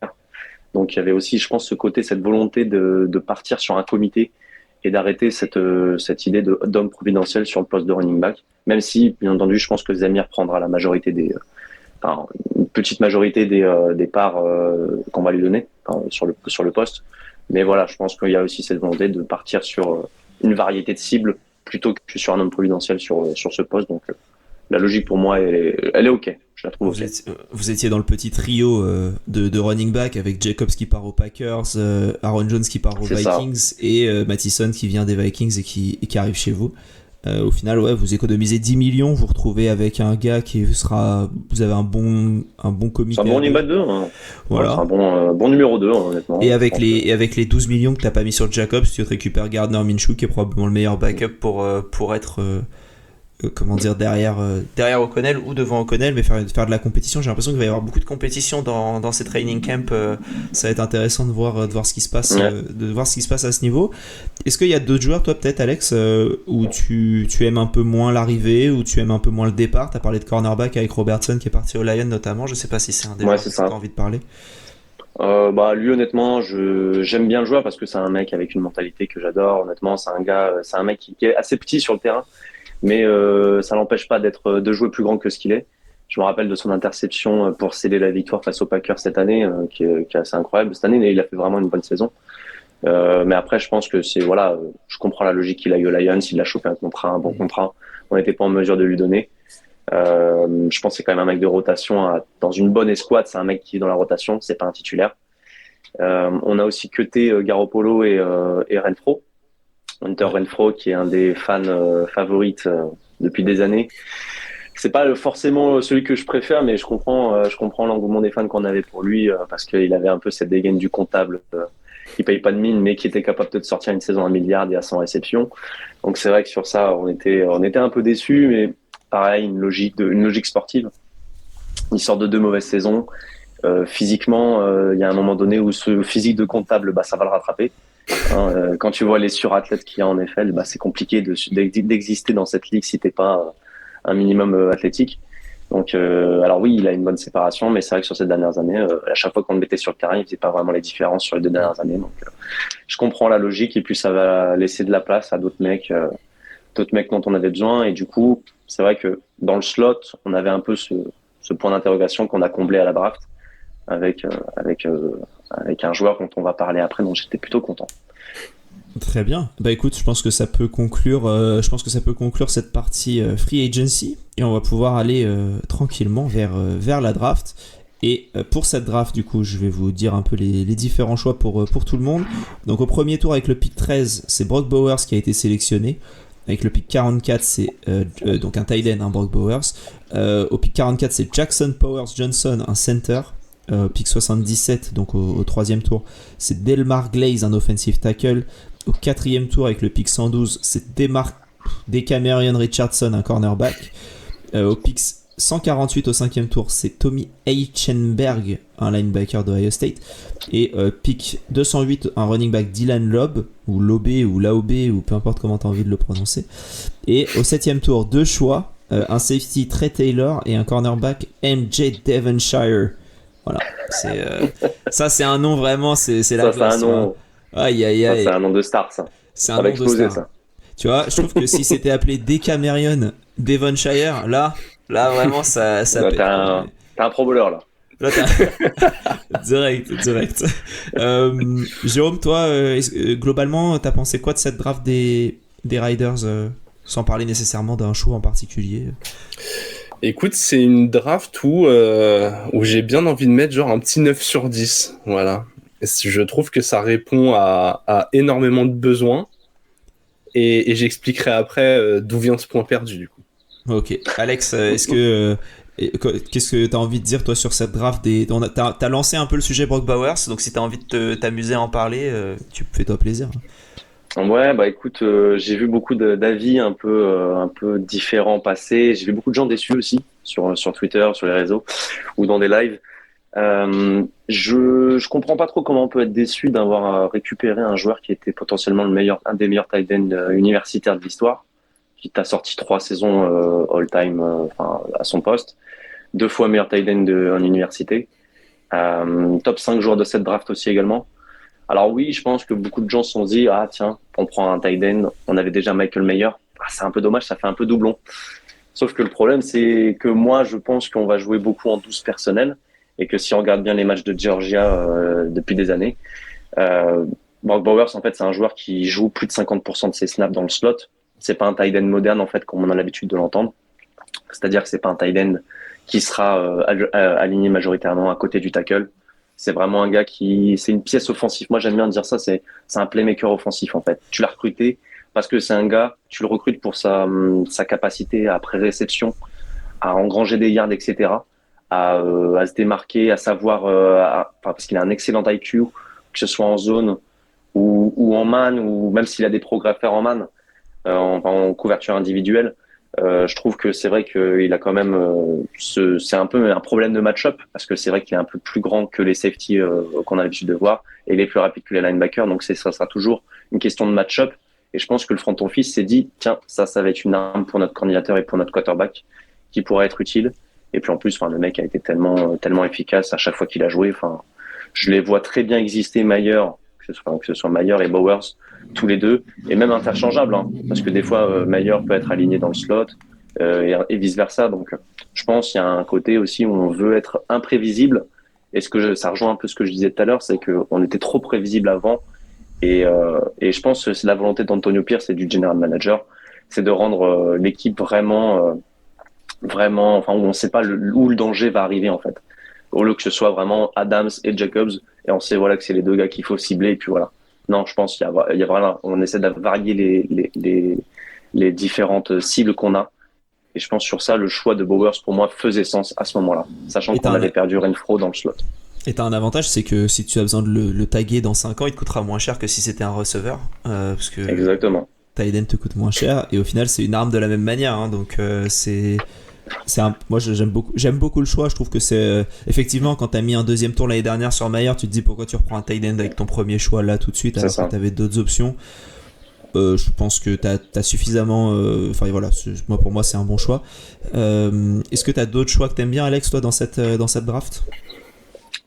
Donc il y avait aussi, je pense, cette volonté de partir sur un comité et d'arrêter cette idée d'homme providentiel sur le poste de running back. Même si, bien entendu, je pense que Zamir prendra la majorité une petite majorité des parts qu'on va lui donner sur le poste. Mais voilà, je pense qu'il y a aussi cette volonté de partir sur une variété de cibles plutôt que sur un homme providentiel sur ce poste. Donc la logique pour moi, elle est OK. Je la trouve OK. Vous étiez dans le petit trio de running back avec Jacobs qui part aux Packers, Aaron Jones qui part aux Vikings et Mattison qui vient des Vikings et qui arrive chez vous. Au final, ouais, vous économisez 10 millions, vous retrouvez avec un gars vous avez un bon comité. C'est un bon running back 2. Hein. Voilà. C'est un bon numéro 2, honnêtement. Et avec les 12 millions que t'as pas mis sur Jacobs, tu te récupères Gardner Minshew qui est probablement le meilleur backup pour être derrière O'Connell ou devant O'Connell, mais faire de la compétition. J'ai l'impression qu'il va y avoir beaucoup de compétition dans ces training camps. Ça va être intéressant de voir ce qui se passe, de voir ce qui se passe à ce niveau. Est-ce qu'il y a d'autres joueurs, toi peut-être Alex, où tu aimes un peu moins l'arrivée, ou tu aimes un peu moins le départ? T'as parlé de cornerback avec Robertson qui est parti au Lions notamment. Je sais pas si c'est un des joueurs que t'as envie de parler. Lui, honnêtement, j'aime bien le joueur parce que c'est un mec avec une mentalité que j'adore. Honnêtement, c'est un mec qui est assez petit sur le terrain, mais ça l'empêche pas de jouer plus grand que ce qu'il est. Je me rappelle de son interception pour sceller la victoire face aux Packers cette année, qui est assez incroyable cette année, mais il a fait vraiment une bonne saison. Mais après, je pense que je comprends la logique qu'il a eu au Lions, il a chopé un bon contrat, on n'était pas en mesure de lui donner. Je pense que c'est quand même un mec de rotation dans une bonne escouade, c'est un mec qui est dans la rotation, c'est pas un titulaire. On a aussi cuté Garoppolo et Renfro. Hunter Renfro, qui est un des fans favorites depuis des années. C'est pas forcément celui que je préfère, mais je comprends l'engouement des fans qu'on avait pour lui parce qu'il avait un peu cette dégaine du comptable qui paye pas de mine, mais qui était capable de sortir une saison à 1 milliard et à 100 réceptions. Donc c'est vrai que sur ça, on était un peu déçus, mais pareil, une logique sportive. Il sort de 2 mauvaises saisons. Physiquement, il y a un moment donné où ce physique de comptable, ça va le rattraper. Quand tu vois les surathlètes qu'il y a en NFL, c'est compliqué d'exister dans cette ligue si t'es pas un minimum athlétique. Donc, alors oui, il a une bonne séparation, mais c'est vrai que sur ces dernières années, à chaque fois qu'on le mettait sur le terrain, il faisait pas vraiment les différences sur les 2 dernières années. Donc, je comprends la logique, et puis ça va laisser de la place à d'autres mecs dont on avait besoin. Et du coup, c'est vrai que dans le slot, on avait un peu ce point d'interrogation qu'on a comblé à la draft avec un joueur dont on va parler après, dont j'étais plutôt content. Très bien. Bah écoute, je pense que ça peut conclure cette partie free agency, et on va pouvoir aller tranquillement vers la draft. Et pour cette draft, du coup, je vais vous dire un peu les différents choix pour tout le monde. Donc au premier tour, avec le pick 13, c'est Brock Bowers qui a été sélectionné. Avec le pick 44, c'est donc un tight end, Brock Bowers. Au pick 44, c'est Jackson Powers Johnson, un center. Pick 77, donc au troisième tour, c'est Delmar Glaze, un offensive tackle. Au quatrième tour, avec le pick 112, c'est Decamerion Richardson, un cornerback. Au pick 148, au cinquième tour, c'est Tommy Eichenberg, un linebacker d'Ohio State. Et pick 208, un running back, Dylan Lobb, ou Lobé, ou Laobé, ou peu importe comment tu as envie de le prononcer. Et au septième tour, 2 choix, un safety Trey Taylor et un cornerback MJ Devonshire. Voilà, ça c'est un nom vraiment, c'est la classe. C'est un nom. Aïe aïe aïe. Ça, c'est un nom de star, ça. C'est un nom de star. Ça. Tu vois, je trouve que si c'était appelé Decamerion Devonshire, là vraiment ça là, t'as un pro bowler là. Direct. Jérôme, toi, globalement, t'as pensé quoi de cette draft des Riders, sans parler nécessairement d'un choix en particulier? Écoute, c'est une draft où j'ai bien envie de mettre genre un petit 9 sur 10. Voilà. Je trouve que ça répond à énormément de besoins. Et j'expliquerai après d'où vient ce point perdu, du coup. Ok. Alex, qu'est-ce que tu as envie de dire, toi, sur cette draft t'as lancé un peu le sujet Brock Bowers, donc si tu as envie de t'amuser à en parler, fais-toi plaisir. Ouais, écoute, j'ai vu beaucoup d'avis un peu différents passer. J'ai vu beaucoup de gens déçus aussi sur Twitter, sur les réseaux ou dans des lives. Je comprends pas trop comment on peut être déçu d'avoir récupéré un joueur qui était potentiellement un des meilleurs tight ends universitaires de l'histoire, qui t'a sorti 3 saisons all-time à son poste, 2 fois meilleur tight end en université, top 5 joueurs de cette draft aussi également. Alors oui, je pense que beaucoup de gens se sont dit « Ah tiens, on prend un tight end, on avait déjà Michael Mayer. C'est un peu dommage, ça fait un peu doublon. » Sauf que le problème, c'est que moi, je pense qu'on va jouer beaucoup en 12 personnel, et que si on regarde bien les matchs de Georgia depuis des années, Brock Bowers, en fait, c'est un joueur qui joue plus de 50% de ses snaps dans le slot. C'est pas un tight end moderne, en fait, comme on a l'habitude de l'entendre. C'est-à-dire que c'est pas un tight end qui sera aligné majoritairement à côté du tackle. C'est vraiment un gars c'est une pièce offensive. Moi, j'aime bien dire ça, c'est un playmaker offensif, en fait. Tu l'as recruté parce que c'est un gars, tu le recrutes pour sa capacité à pré-réception, à engranger des yards, etc., à se démarquer, à savoir, parce qu'il a un excellent IQ, que ce soit en zone ou en man, ou même s'il a des progrès à faire en man, en couverture individuelle. Je trouve que c'est vrai qu'il a quand même c'est un peu un problème de match-up, parce que c'est vrai qu'il est un peu plus grand que les safeties qu'on a l'habitude de voir, et il est plus rapide que les linebackers, donc ça sera toujours une question de match-up. Et je pense que le front office s'est dit tiens, ça va être une arme pour notre coordinateur et pour notre quarterback qui pourrait être utile. Et puis en plus, le mec a été tellement efficace à chaque fois qu'il a joué. Je les vois très bien exister, Mayer, que ce soit Mayer et Bowers, tous les deux, et même interchangeables, parce que des fois Mayer peut être aligné dans le slot et vice versa. Donc je pense qu'il y a un côté aussi où on veut être imprévisible, et ça rejoint un peu ce que je disais tout à l'heure, c'est qu'on était trop prévisible avant, et je pense que c'est la volonté d'Antonio Pierce et du general manager, c'est de rendre l'équipe vraiment, où on ne sait pas où le danger va arriver, en fait, au lieu que ce soit vraiment Adams et Jacobs, et on sait que c'est les 2 gars qu'il faut cibler, et puis voilà. Non, je pense qu'il y a vraiment, on essaie de varier les différentes cibles qu'on a. Et je pense sur ça, le choix de Bowers, pour moi, faisait sens à ce moment-là, sachant qu'on avait perdu Renfro dans le slot. Et t'as un avantage, c'est que si tu as besoin de le taguer dans 5 ans, il te coûtera moins cher que si c'était un receveur. Parce que exactement. tight end te coûte moins cher, et au final c'est une arme de la même manière, hein, donc moi j'aime beaucoup le choix. Je trouve que c'est effectivement, quand t'as mis un deuxième tour l'année dernière sur Mayer, tu te dis pourquoi tu reprends un tight end avec ton premier choix là tout de suite alors que t'avais d'autres options. Je pense que t'as suffisamment. Voilà, pour moi c'est un bon choix. Est-ce que t'as d'autres choix que t'aimes bien, Alex, toi, dans cette draft?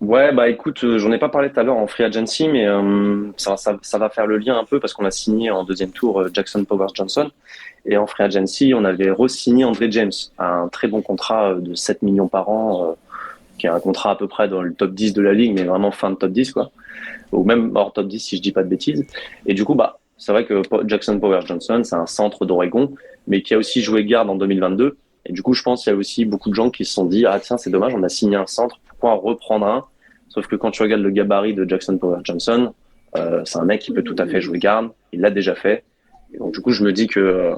Ouais, bah écoute, j'en ai pas parlé tout à l'heure en free agency, mais ça va faire le lien un peu parce qu'on a signé en deuxième tour Jackson Powers-Johnson, et en free agency, on avait re-signé André James à un très bon contrat de 7 millions par an, qui est un contrat à peu près dans le top 10 de la ligue, mais vraiment fin de top 10, quoi, ou même hors top 10 si je dis pas de bêtises. Et du coup, bah c'est vrai que Jackson Powers-Johnson, c'est un centre d'Oregon, mais qui a aussi joué garde en 2022. Et du coup, je pense qu'il y a aussi beaucoup de gens qui se sont dit, ah tiens, c'est dommage, on a signé un centre, pourquoi en reprendre un? Sauf que quand tu regardes le gabarit de Jackson Powers-Johnson, c'est un mec qui peut tout à fait jouer garde, il l'a déjà fait. Et donc du coup, je me dis que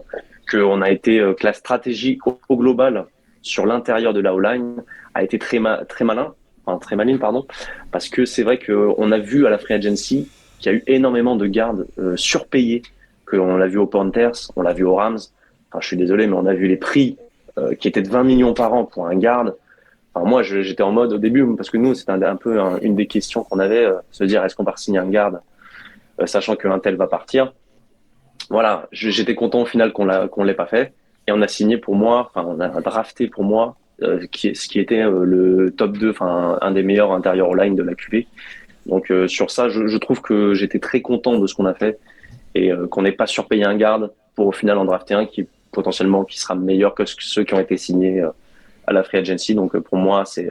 on a été que la stratégie au global sur l'intérieur de la O-line a été très maligne, pardon, parce que c'est vrai qu'on a vu à la free agency qu'il y a eu énormément de gardes surpayés, qu'on l'a vu aux Panthers, on l'a vu aux Rams. Enfin, je suis désolé, mais on a vu les prix qui étaient de 20 millions par an pour un garde. Enfin, moi, j'étais en mode au début, parce que nous, c'était un peu une des questions qu'on avait, se dire est-ce qu'on va signer un garde, sachant qu'un tel va partir. Voilà, j'étais content au final qu'on l'ait pas fait, et on a signé pour moi, enfin on a drafté pour moi ce qui était le top 2, enfin un des meilleurs intérieurs line de la QV. Donc sur ça, je trouve que j'étais très content de ce qu'on a fait, et qu'on n'ait pas surpayé un garde pour au final en drafter un qui potentiellement qui sera meilleur que ceux qui ont été signés à la free agency. Donc pour moi, c'est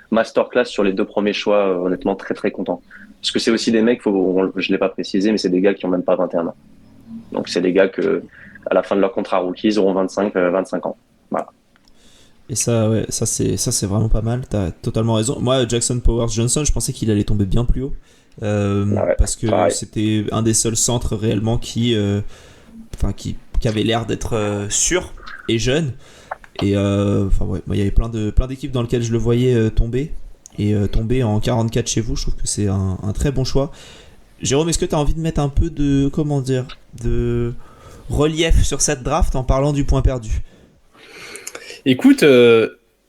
masterclass sur les 2 premiers choix, honnêtement très très content. Parce que c'est aussi des mecs, je l'ai pas précisé, mais c'est des gars qui ont même pas 21 ans. Donc c'est des gars que à la fin de leur contrat rookie, ils auront 25 ans. Voilà. Et ça, ouais, ça c'est vraiment pas mal. T'as totalement raison. Moi, Jackson Powers-Johnson, je pensais qu'il allait tomber bien plus haut. Parce que c'était un des seuls centres réellement qui avait l'air d'être sûr et jeune. Et il y avait plein d'équipes dans lesquelles je le voyais tomber. Et tomber en 44 chez vous, je trouve que c'est un très bon choix. Jérôme, est-ce que tu as envie de mettre un peu de relief sur cette draft en parlant du point perdu? Écoute,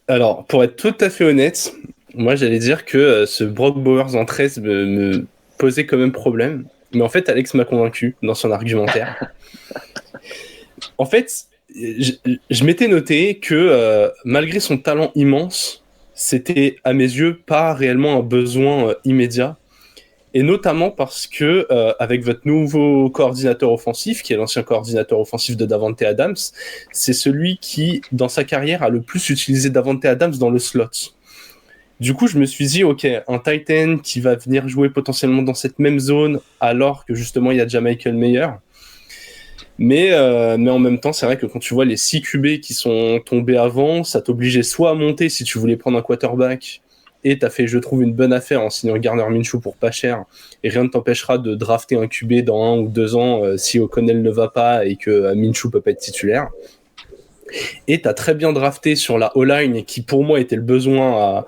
alors pour être tout à fait honnête, moi j'allais dire que ce Brock Bowers en 13 me posait quand même problème. Mais en fait, Alex m'a convaincu dans son argumentaire. En fait, je m'étais noté que malgré son talent immense, c'était à mes yeux pas réellement un besoin immédiat. Et notamment parce que avec votre nouveau coordinateur offensif, qui est l'ancien coordinateur offensif de Davante Adams, c'est celui qui, dans sa carrière, a le plus utilisé Davante Adams dans le slot. Du coup, je me suis dit, ok, un tight end qui va venir jouer potentiellement dans cette même zone, alors que justement, il y a déjà Michael Mayer. Mais en même temps, c'est vrai que quand tu vois les 6 QB qui sont tombés avant, ça t'obligeait soit à monter si tu voulais prendre un quarterback, et t'as fait, je trouve, une bonne affaire en signant Gardner Minshew pour pas cher, et rien ne t'empêchera de drafter un QB dans 1 ou 2 ans si O'Connell ne va pas et que Minshew peut pas être titulaire. Et t'as très bien drafté sur la O-line, qui pour moi était le besoin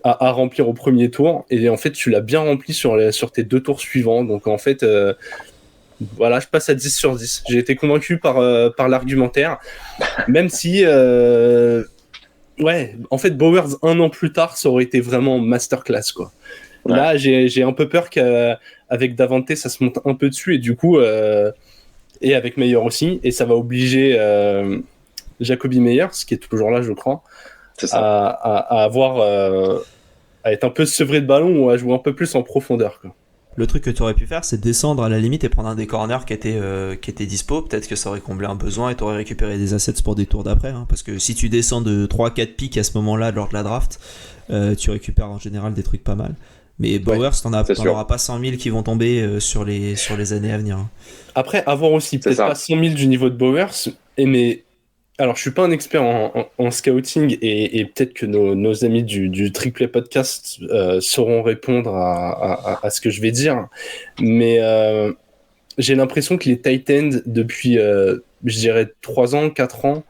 à remplir au premier tour, et en fait tu l'as bien rempli sur tes 2 tours suivants. Donc en fait voilà, je passe à 10 sur 10. J'ai été convaincu par l'argumentaire, même si ouais, en fait, Bowers 1 an plus tard, ça aurait été vraiment masterclass, quoi. Ouais. Là, j'ai un peu peur qu'avec Davante, ça se monte un peu dessus, et du coup, et avec Meyer aussi, et ça va obliger Jacoby Meyers, qui est toujours là, je crois, à être un peu sevré de ballon ou à jouer un peu plus en profondeur, quoi. Le truc que tu aurais pu faire, c'est descendre à la limite et prendre un des corners qui était dispo. Peut-être que ça aurait comblé un besoin et tu aurais récupéré des assets pour des tours d'après. Hein, parce que si tu descends de 3-4 pics à ce moment-là lors de la draft, tu récupères en général des trucs pas mal. Mais Bowers, t'en auras pas 100 000 qui vont tomber sur les années à venir. Hein. Après, avoir aussi peut-être pas 100 000 du niveau de Bowers, mais alors je suis pas un expert en scouting, et peut-être que nos amis du Triplay Podcast sauront répondre à ce que je vais dire, mais j'ai l'impression que les tight ends depuis je dirais 3 ans, 4 ans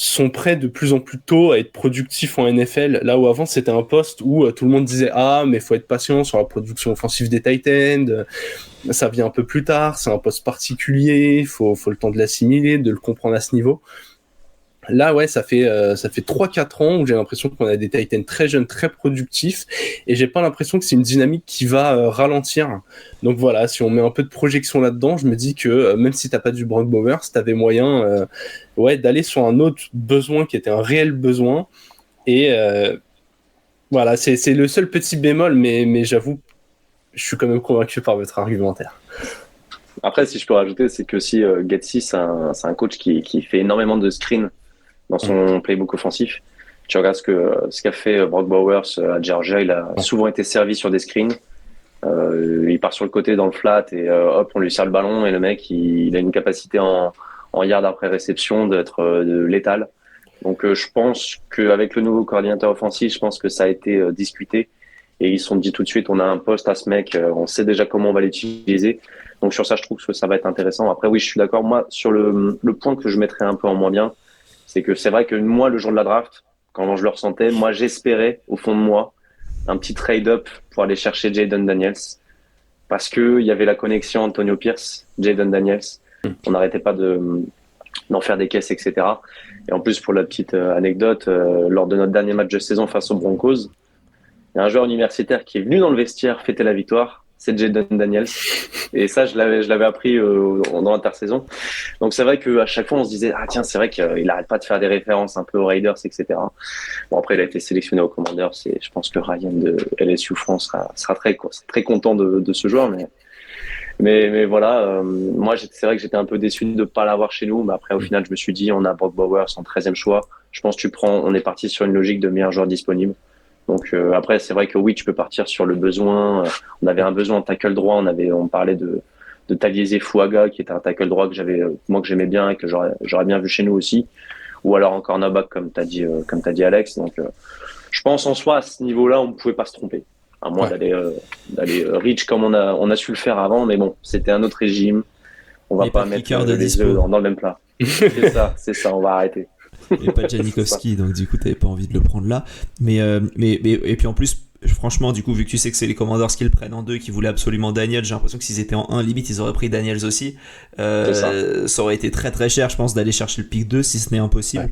sont prêts de plus en plus tôt à être productifs en NFL, là où avant c'était un poste où tout le monde disait mais faut être patient sur la production offensive des Titans, ça vient un peu plus tard, c'est un poste particulier, faut le temps de l'assimiler, de le comprendre à ce niveau. Là, ouais, ça fait 3-4 ans où j'ai l'impression qu'on a des Titans très jeunes, très productifs, et j'ai pas l'impression que c'est une dynamique qui va ralentir. Donc voilà, si on met un peu de projection là-dedans, je me dis que même si t'as pas du Brock Bowers, t'avais moyen d'aller sur un autre besoin qui était un réel besoin. Et voilà, c'est le seul petit bémol, mais j'avoue, je suis quand même convaincu par votre argumentaire. Après, si je peux rajouter, c'est que si Getsy, c'est un coach qui fait énormément de screens dans son playbook offensif. Tu regardes ce qu'a fait Brock Bowers à Georgia, il a souvent été servi sur des screens. Il part sur le côté dans le flat et hop, on lui sert le ballon et le mec, il a une capacité en yard après réception d'être létal. Donc je pense qu'avec le nouveau coordinateur offensif, je pense que ça a été discuté et ils se sont dit tout de suite, on a un poste à ce mec, on sait déjà comment on va l'utiliser. Donc sur ça, je trouve que ça va être intéressant. Après, oui, je suis d'accord. Moi, sur le point que je mettrais un peu en moins bien, c'est que c'est vrai que moi, le jour de la draft, quand je le ressentais, moi, j'espérais, au fond de moi, un petit trade-up pour aller chercher Jayden Daniels. Parce qu'il y avait la connexion Antonio Pierce, Jayden Daniels. On n'arrêtait pas d'en faire des caisses, etc. Et en plus, pour la petite anecdote, lors de notre dernier match de saison face aux Broncos, il y a un joueur universitaire qui est venu dans le vestiaire fêter la victoire. C'est Jayden Daniels. Et ça, je l'avais appris dans l'intersaison. Donc c'est vrai qu'à chaque fois, on se disait, tiens, c'est vrai qu'il n'arrête pas de faire des références un peu aux Raiders, etc. Bon, après, il a été sélectionné aux Commanders. Et je pense que Ryan de LSU France sera très content de ce joueur. Mais voilà, moi, c'est vrai que j'étais un peu déçu de ne pas l'avoir chez nous. Mais après, au final, je me suis dit, on a Brock Bowers en 13e choix. Je pense que on est parti sur une logique de meilleur joueur disponible. Donc après, c'est vrai que oui, tu peux partir sur le besoin. On avait un besoin en tackle droit. On parlait de Taliese Fuaga, qui était un tackle droit que j'aimais bien et que j'aurais bien vu chez nous aussi. Ou alors en cornerback, comme t'as dit Alex. Donc je pense en soi, à ce niveau-là, on ne pouvait pas se tromper. À moins d'aller reach comme on a su le faire avant. Mais bon, c'était un autre régime. On va pas mettre les œufs dans le même plat. C'est ça, on va arrêter. Et pas Janikowski, donc du coup t'avais pas envie de le prendre là. Mais et puis en plus, franchement, du coup, vu que tu sais que c'est les Commanders qui le prennent en 2, qui voulaient absolument Daniels, j'ai l'impression que s'ils étaient en 1, limite ils auraient pris Daniels aussi. Ça aurait été très très cher, je pense, d'aller chercher le pick 2 si ce n'est impossible. Ouais.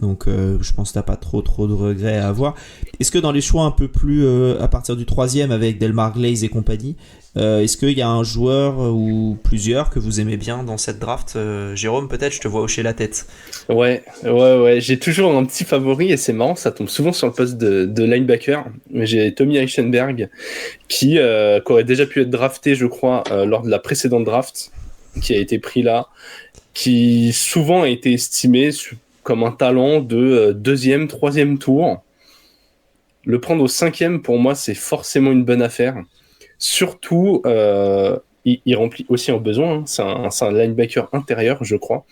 Donc je pense que t'as pas trop de regrets à avoir. Est-ce que dans les choix un peu plus à partir du 3e avec Delmar Glaze et compagnie, est-ce qu'il y a un joueur ou plusieurs que vous aimez bien dans cette draft? Jérôme, peut-être, je te vois hocher la tête. Ouais, j'ai toujours un petit favori et c'est marrant, ça tombe souvent sur le poste de linebacker. J'ai Tommy Eichenberg qui aurait déjà pu être drafté, je crois, lors de la précédente draft, qui a été pris là, qui souvent a été estimé comme un talent de 2e, 3e tour. Le prendre au 5e, pour moi, c'est forcément une bonne affaire. Surtout, il remplit aussi un besoin. Hein. C'est un linebacker intérieur, je crois.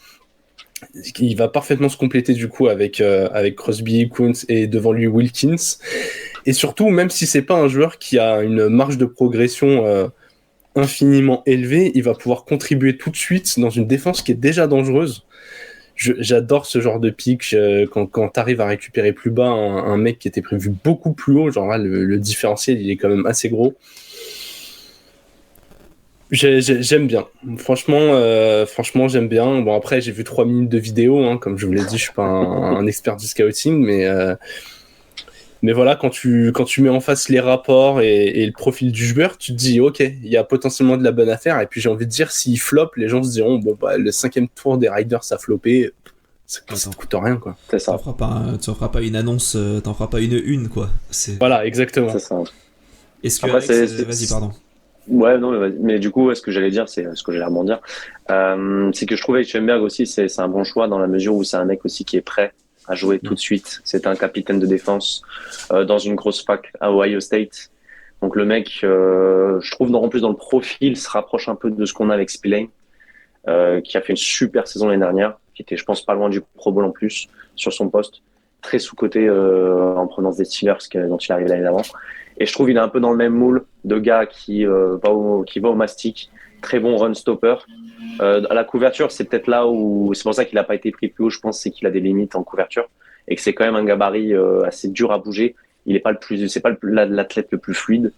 Il va parfaitement se compléter du coup avec Crosby, Kuntz et devant lui Wilkins. Et surtout, même si c'est pas un joueur qui a une marge de progression infiniment élevée, il va pouvoir contribuer tout de suite dans une défense qui est déjà dangereuse. J'adore ce genre de pick quand t'arrives à récupérer plus bas un mec qui était prévu beaucoup plus haut, genre là le différentiel il est quand même assez gros. J'aime bien, franchement j'aime bien. Bon après j'ai vu 3 minutes de vidéo, hein, comme je vous l'ai dit, je suis pas un expert du scouting, mais voilà, quand tu mets en face les rapports et le profil du joueur, tu te dis ok, il y a potentiellement de la bonne affaire. Et puis j'ai envie de dire, s'il flop, les gens se diront le 5e tour des Riders a floppé, ça coûte rien quoi. C'est ça. T'en feras pas une annonce, t'en feras pas une quoi. Voilà, exactement. C'est ça. Est-ce que Alex, vas-y pardon. Ouais, non, mais du coup, ce que j'allais dire, c'est ce que j'allais rebondir, c'est que je trouvais que Schoenberg aussi, c'est un bon choix dans la mesure où c'est un mec aussi qui est prêt à jouer tout de suite. C'est un capitaine de défense dans une grosse fac à Ohio State. Donc le mec, je trouve en plus dans le profil, se rapproche un peu de ce qu'on a avec Spillane, qui a fait une super saison l'année dernière, qui était, je pense, pas loin du Pro Bowl en plus sur son poste, très sous-coté en provenance des Steelers dont il arrive l'année d'avant. Et je trouve qu'il est un peu dans le même moule de gars qui va au mastic, très bon run stopper. À la couverture, c'est peut-être là où c'est pour ça qu'il n'a pas été pris plus haut. Je pense c'est qu'il a des limites en couverture et que c'est quand même un gabarit assez dur à bouger. Il est pas c'est pas l'athlète le plus fluide.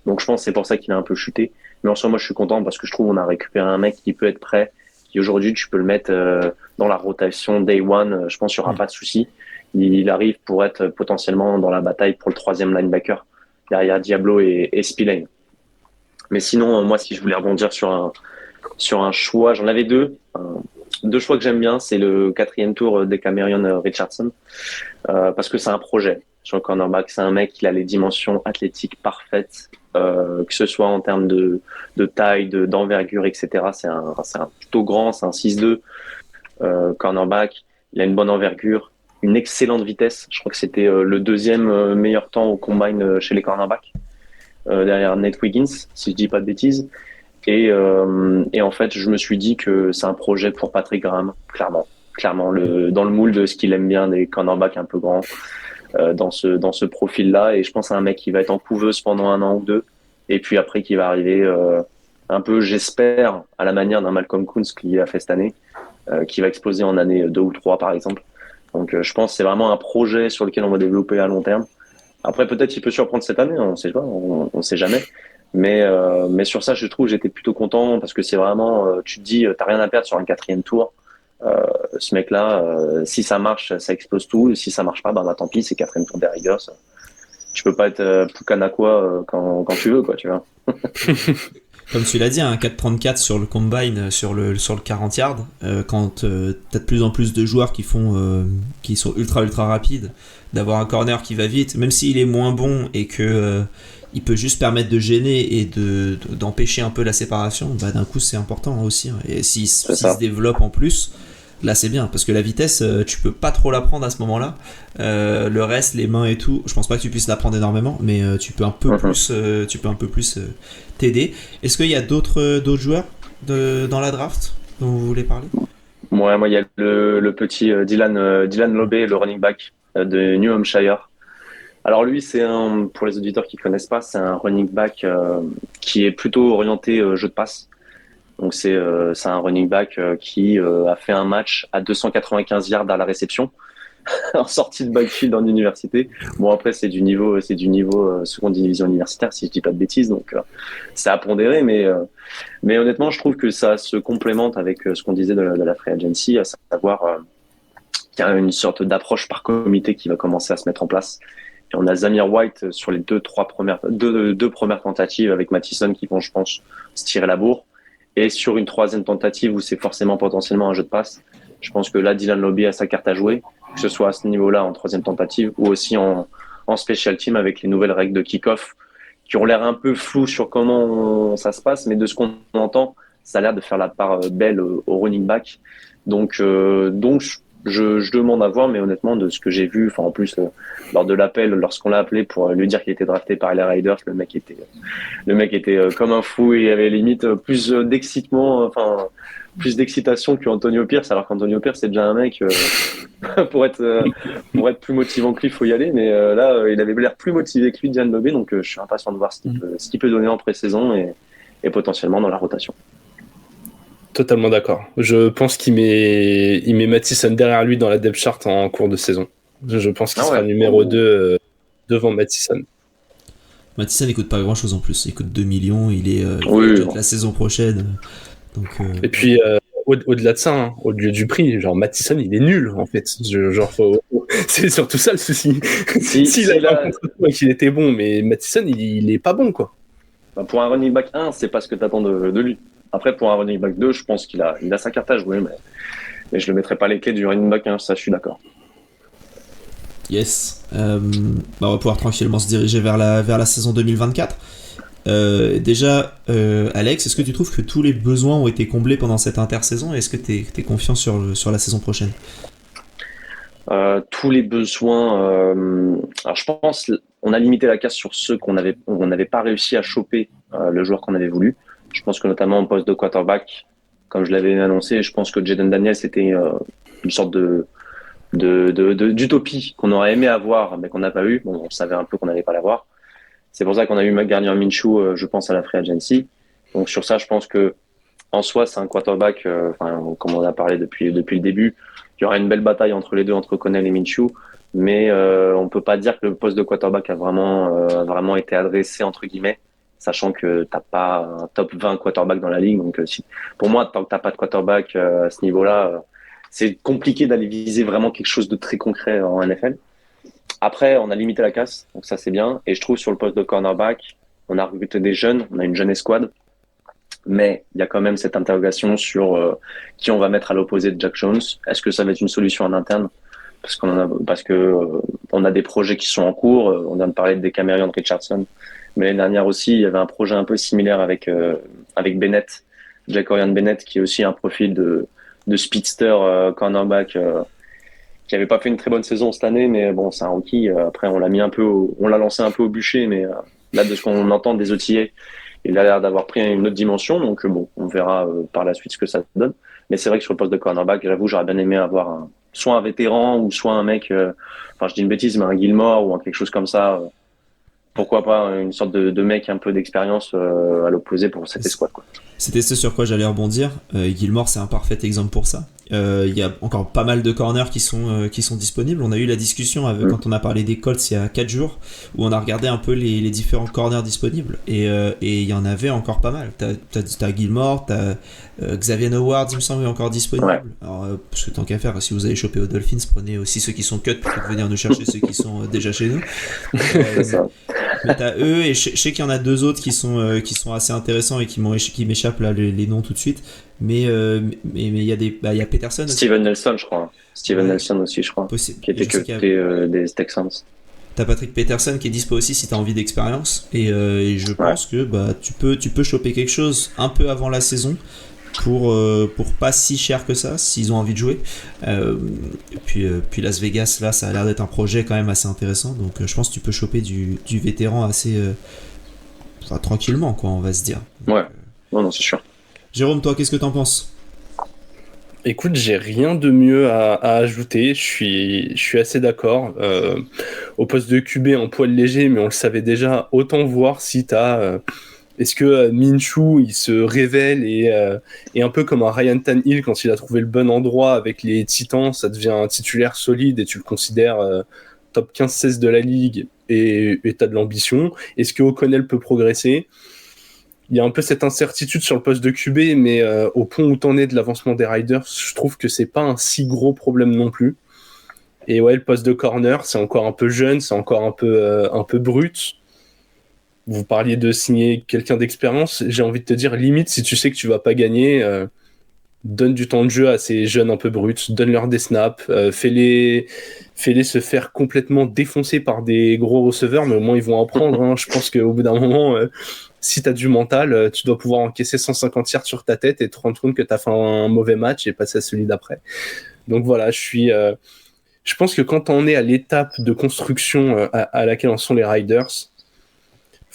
Donc je pense que c'est pour ça qu'il a un peu chuté. Mais en soi, moi je suis content parce que je trouve on a récupéré un mec qui peut être prêt, qui aujourd'hui tu peux le mettre dans la rotation day one. Je pense qu'il n'y aura pas de souci. Il arrive pour être potentiellement dans la bataille pour le 3e linebacker derrière Diablo et Spillane. Mais sinon, moi, si je voulais rebondir sur un choix, j'en avais deux. Deux choix que j'aime bien, c'est le 4e tour d'Ekamarion Richardson, parce que c'est un projet sur le cornerback. C'est un mec qui a les dimensions athlétiques parfaites, que ce soit en termes de taille, d'envergure, etc. C'est un plutôt grand, c'est un 6'2", cornerback. Il a une bonne envergure, une excellente vitesse. Je crois que c'était le 2e meilleur temps au combine chez les cornerbacks, derrière Nate Wiggins, si je dis pas de bêtises. Et en fait, je me suis dit que c'est un projet pour Patrick Graham, clairement, dans le moule de ce qu'il aime bien des cornerbacks un peu grands, dans ce profil-là. Et je pense à un mec qui va être en couveuse pendant 1 an ou 2, et puis après qui va arriver un peu, j'espère, à la manière d'un Malcolm Kuntz qu'il a fait cette année, qui va exploser en année 2 ou 3 par exemple. Donc je pense que c'est vraiment un projet sur lequel on va développer à long terme. Après peut-être il peut surprendre cette année, on sait pas, on sait jamais. Mais sur ça, je trouve j'étais plutôt content parce que c'est vraiment, tu te dis, t'as rien à perdre sur un 4e tour. Ce mec-là, si ça marche, ça explose tout. Si ça marche pas, bah tant pis, c'est 4e tour des Raiders. Tu peux pas être Pukanakwa quand tu veux, quoi, tu vois. Comme tu l'as dit, un 4.34 sur le combine, sur le 40 yards, quand t'as de plus en plus de joueurs qui sont ultra rapides, d'avoir un corner qui va vite, même s'il est moins bon et que il peut juste permettre de gêner et d'empêcher un peu la séparation, bah d'un coup c'est important aussi. Et s'il se développe en plus, là c'est bien, parce que la vitesse, tu peux pas trop l'apprendre à ce moment-là. Le reste, les mains et tout, je pense pas que tu puisses l'apprendre énormément, mais tu peux un peu plus t'aider. Est-ce qu'il y a d'autres joueurs dans la draft dont vous voulez parler? Moi il y a le petit Dylan Lobé, le running back de New Hampshire. Alors lui, pour les auditeurs qui connaissent pas, c'est un running back qui est plutôt orienté jeu de passe. Donc c'est un running back qui a fait un match à 295 yards à la réception en sortie de backfield en université. Bon après c'est du niveau seconde division universitaire si je dis pas de bêtises, donc c'est à pondérer, mais honnêtement je trouve que ça se complémente avec ce qu'on disait de la free agency, à savoir qu'il y a une sorte d'approche par comité qui va commencer à se mettre en place. Et on a Zamir White sur les deux premières tentatives avec Mattison qui vont, je pense, se tirer la bourre. Et sur une 3e tentative où c'est forcément potentiellement un jeu de passe, je pense que là, Dylan Lobby a sa carte à jouer, que ce soit à ce niveau-là en 3e tentative ou aussi en special team avec les nouvelles règles de kick-off qui ont l'air un peu floues sur comment ça se passe, mais de ce qu'on entend, ça a l'air de faire la part belle au running back. Donc je demande à voir, mais honnêtement, de ce que j'ai vu, en plus, lors de l'appel, lorsqu'on l'a appelé pour lui dire qu'il était drafté par les Raiders, le mec était comme un fou et il avait limite plus d'excitement, plus d'excitation qu'Antonio Pierce, alors qu'Antonio Pierce, c'est déjà un mec, pour être plus motivant que lui, il faut y aller, mais là, il avait l'air plus motivé que lui, Diane Lobé, donc je suis impatient de voir ce qu'il peut donner en pré-saison et potentiellement dans la rotation. Totalement d'accord. Je pense qu'il met Mattison derrière lui dans la depth chart en cours de saison. Je pense qu'il sera numéro 2 devant Mattison. Mattison il coûte pas grand chose en plus. Il coûte 2 millions. Il est la saison prochaine. Donc, Et puis au-delà de ça, au-delà du prix, genre Mattison il est nul en fait. C'est surtout ça le souci. S'il a qu'il était bon, mais Mattison il est pas bon quoi. Pour un running back 1, c'est pas ce que t'attends de lui. Après, pour un running back 2, je pense qu'il a sa carte à jouer, mais je ne le mettrai pas les clés du running back 1, ça je suis d'accord. Yes. On va pouvoir tranquillement se diriger vers la saison 2024. Déjà, Alex, est-ce que tu trouves que tous les besoins ont été comblés pendant cette intersaison et est-ce que tu es confiant sur la saison prochaine? Tous les besoins... alors je pense on a limité la casse sur ceux qu'on n'avait pas réussi à choper le joueur qu'on avait voulu. Je pense que notamment en poste de quarterback, comme je l'avais annoncé, je pense que Jaden Daniels c'était une sorte d'utopie qu'on aurait aimé avoir, mais qu'on n'a pas eu. Bon, on savait un peu qu'on n'allait pas l'avoir. C'est pour ça qu'on a eu Gardner Minshew, je pense, à la free agency. Donc sur ça, je pense que en soi, c'est un quarterback, comme on a parlé depuis le début. Il y aura une belle bataille entre les deux, entre O'Connell et Minshew. Mais on peut pas dire que le poste de quarterback a vraiment été adressé, entre guillemets, sachant que t'as pas un top 20 quarterback dans la ligue. Donc, pour moi, tant que t'as pas de quarterback à ce niveau-là, c'est compliqué d'aller viser vraiment quelque chose de très concret en NFL. Après, on a limité la casse, donc ça c'est bien. Et je trouve sur le poste de cornerback, on a recruté des jeunes, on a une jeune escouade, mais il y a quand même cette interrogation sur qui on va mettre à l'opposé de Jack Jones. Est-ce que ça va être une solution en interne? Parce que on a des projets qui sont en cours. On vient de parler de Dekamerion Richardson, mais l'année dernière aussi, il y avait un projet un peu similaire avec Bennett, Jacorian Bennett, qui est aussi un profil de speedster cornerback. Qui avait pas fait une très bonne saison cette année, mais bon, c'est un rookie. Après, on l'a lancé un peu au bûcher, mais là, de ce qu'on entend des outillés, il a l'air d'avoir pris une autre dimension. Donc bon, on verra par la suite ce que ça donne. Mais c'est vrai que sur le poste de cornerback, j'avoue, j'aurais bien aimé avoir soit un vétéran ou soit un mec, je dis une bêtise, mais un Gilmore ou quelque chose comme ça. Pourquoi pas une sorte de mec un peu d'expérience à l'opposé pour cette escouade, quoi. C'était ce sur quoi j'allais rebondir. Gilmore, c'est un parfait exemple pour ça. Il y a encore pas mal de corners qui sont disponibles. On a eu la discussion quand on a parlé des Colts il y a 4 jours, où on a regardé un peu les différents corners disponibles. Et il y en avait encore pas mal. T'as Gilmore, t'as Xavier Howard, il me semble, est encore disponible. Ouais. Alors, parce que tant qu'à faire, si vous allez choper aux Dolphins, prenez aussi ceux qui sont cut pour venir nous chercher ceux qui sont déjà chez nous. C'est ça. Mais t'as eux, et je sais qu'il y en a 2 autres qui sont assez intéressants et qui m'échappent là les noms tout de suite. Mais il y a Peterson aussi. Steven Nelson, je crois. Nelson aussi, je crois. Possible. Qui était que des Texans. T'as Patrick Peterson qui est dispo aussi si t'as envie d'expérience. Et je pense que tu peux choper quelque chose un peu avant la saison pour pas si cher que ça s'ils ont envie de jouer. Et puis Las Vegas, là, ça a l'air d'être un projet quand même assez intéressant. Donc je pense que tu peux choper du vétéran assez tranquillement, quoi, on va se dire. Donc, ouais, non, c'est sûr. Jérôme, toi, qu'est-ce que t'en penses? Écoute, j'ai rien de mieux à ajouter. Je suis assez d'accord. Au poste de QB en poil léger, mais on le savait déjà, autant voir si t'as... Est-ce que Minshew, il se révèle et un peu comme un Ryan Tannehill, quand il a trouvé le bon endroit avec les Titans, ça devient un titulaire solide et tu le considères top 15-16 de la ligue et t'as de l'ambition. Est-ce que O'Connell peut progresser? Il y a un peu cette incertitude sur le poste de QB, mais au point où t'en es de l'avancement des Riders, je trouve que c'est pas un si gros problème non plus. Et ouais, le poste de corner, c'est encore un peu jeune, c'est encore un peu brut. Vous parliez de signer quelqu'un d'expérience. J'ai envie de te dire, limite, si tu sais que tu vas pas gagner, donne du temps de jeu à ces jeunes un peu bruts, donne-leur des snaps, fais-les se faire complètement défoncer par des gros receveurs, mais au moins ils vont apprendre. Hein. Je pense qu'au bout d'un moment, si tu as du mental, tu dois pouvoir encaisser 150 yards sur ta tête et te rendre compte que tu as fait un mauvais match et passer à celui d'après. Donc voilà, je pense que quand on est à l'étape de construction à laquelle en sont les Riders,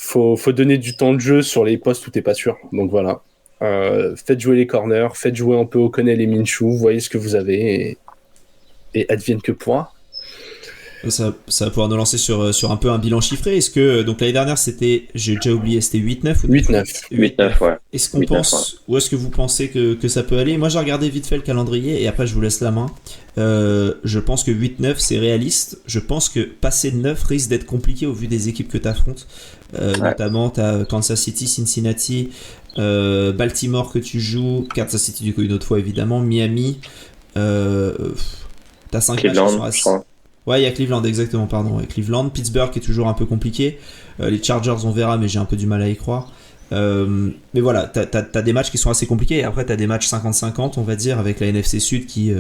faut donner du temps de jeu sur les postes où t'es pas sûr. Donc voilà, faites jouer les corners, faites jouer un peu O'Connell et Minshew, voyez ce que vous avez et advienne que pourra. Ça va pouvoir nous lancer sur un peu un bilan chiffré. Est-ce que, donc l'année dernière, j'ai déjà oublié, c'était 8-9 ou 8-9, ouais. Est-ce qu'on pense, ou est-ce que vous pensez que ça peut aller? Moi, j'ai regardé vite fait le calendrier et après, je vous laisse la main. Je pense que 8-9, c'est réaliste. Je pense que passer de 9 risque d'être compliqué au vu des équipes que tu affrontes. Notamment, tu as Kansas City, Cincinnati, Baltimore que tu joues, Kansas City du coup une autre fois évidemment, Miami. T'as 5 matchs qui sont assez... Ouais, il y a Cleveland, exactement, pardon. Ouais, Cleveland, Pittsburgh qui est toujours un peu compliqué. Les Chargers, on verra, mais j'ai un peu du mal à y croire. Mais voilà, t'as des matchs qui sont assez compliqués. Et après, t'as des matchs 50-50, on va dire, avec la NFC Sud qui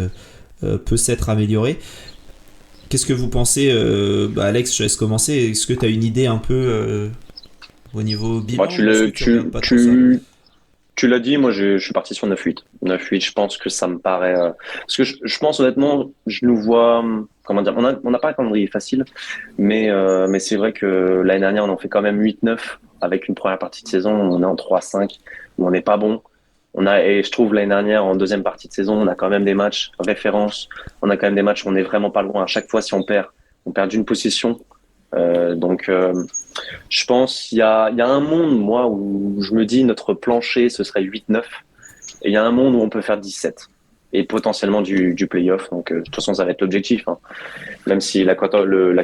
peut s'être améliorée. Qu'est-ce que vous pensez Alex, je laisse commencer. Est-ce que t'as une idée un peu au niveau bilan? Tu l'as dit, moi je suis parti sur 9-8. 9-8, je pense que ça me paraît... Parce que je pense honnêtement, je nous vois... Comment dire, on n'a pas un calendrier facile, mais c'est vrai que l'année dernière, on en fait quand même 8-9 avec une première partie de saison, on est en 3-5, où on n'est pas bon. Et je trouve l'année dernière, en deuxième partie de saison, on a quand même des matchs références, on a quand même des matchs où on n'est vraiment pas loin. À chaque fois, si on perd d'une possession. Donc, je pense il y a un monde, moi, où je me dis notre plancher, ce serait 8-9. Et il y a un monde où on peut faire 17 et potentiellement du playoff. Donc, de toute façon, ça va être l'objectif. Hein. Même si la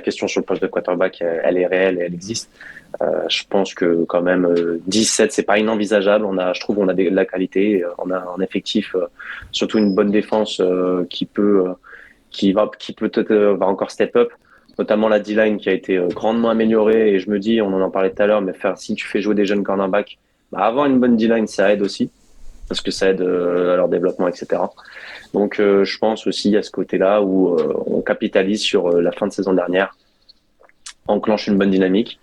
question sur le poste de quarterback, elle est réelle et elle existe. Je pense que quand même 17, c'est pas inenvisageable. Je trouve, on a de la qualité, on a un effectif, surtout une bonne défense qui peut-être va encore step up. Notamment la D-line qui a été grandement améliorée. Et je me dis, on en parlait tout à l'heure, mais si tu fais jouer des jeunes cornerbacks, avoir une bonne D-line, ça aide aussi parce que ça aide à leur développement, etc. Donc, je pense aussi à ce côté-là où on capitalise sur la fin de saison dernière, enclenche une bonne dynamique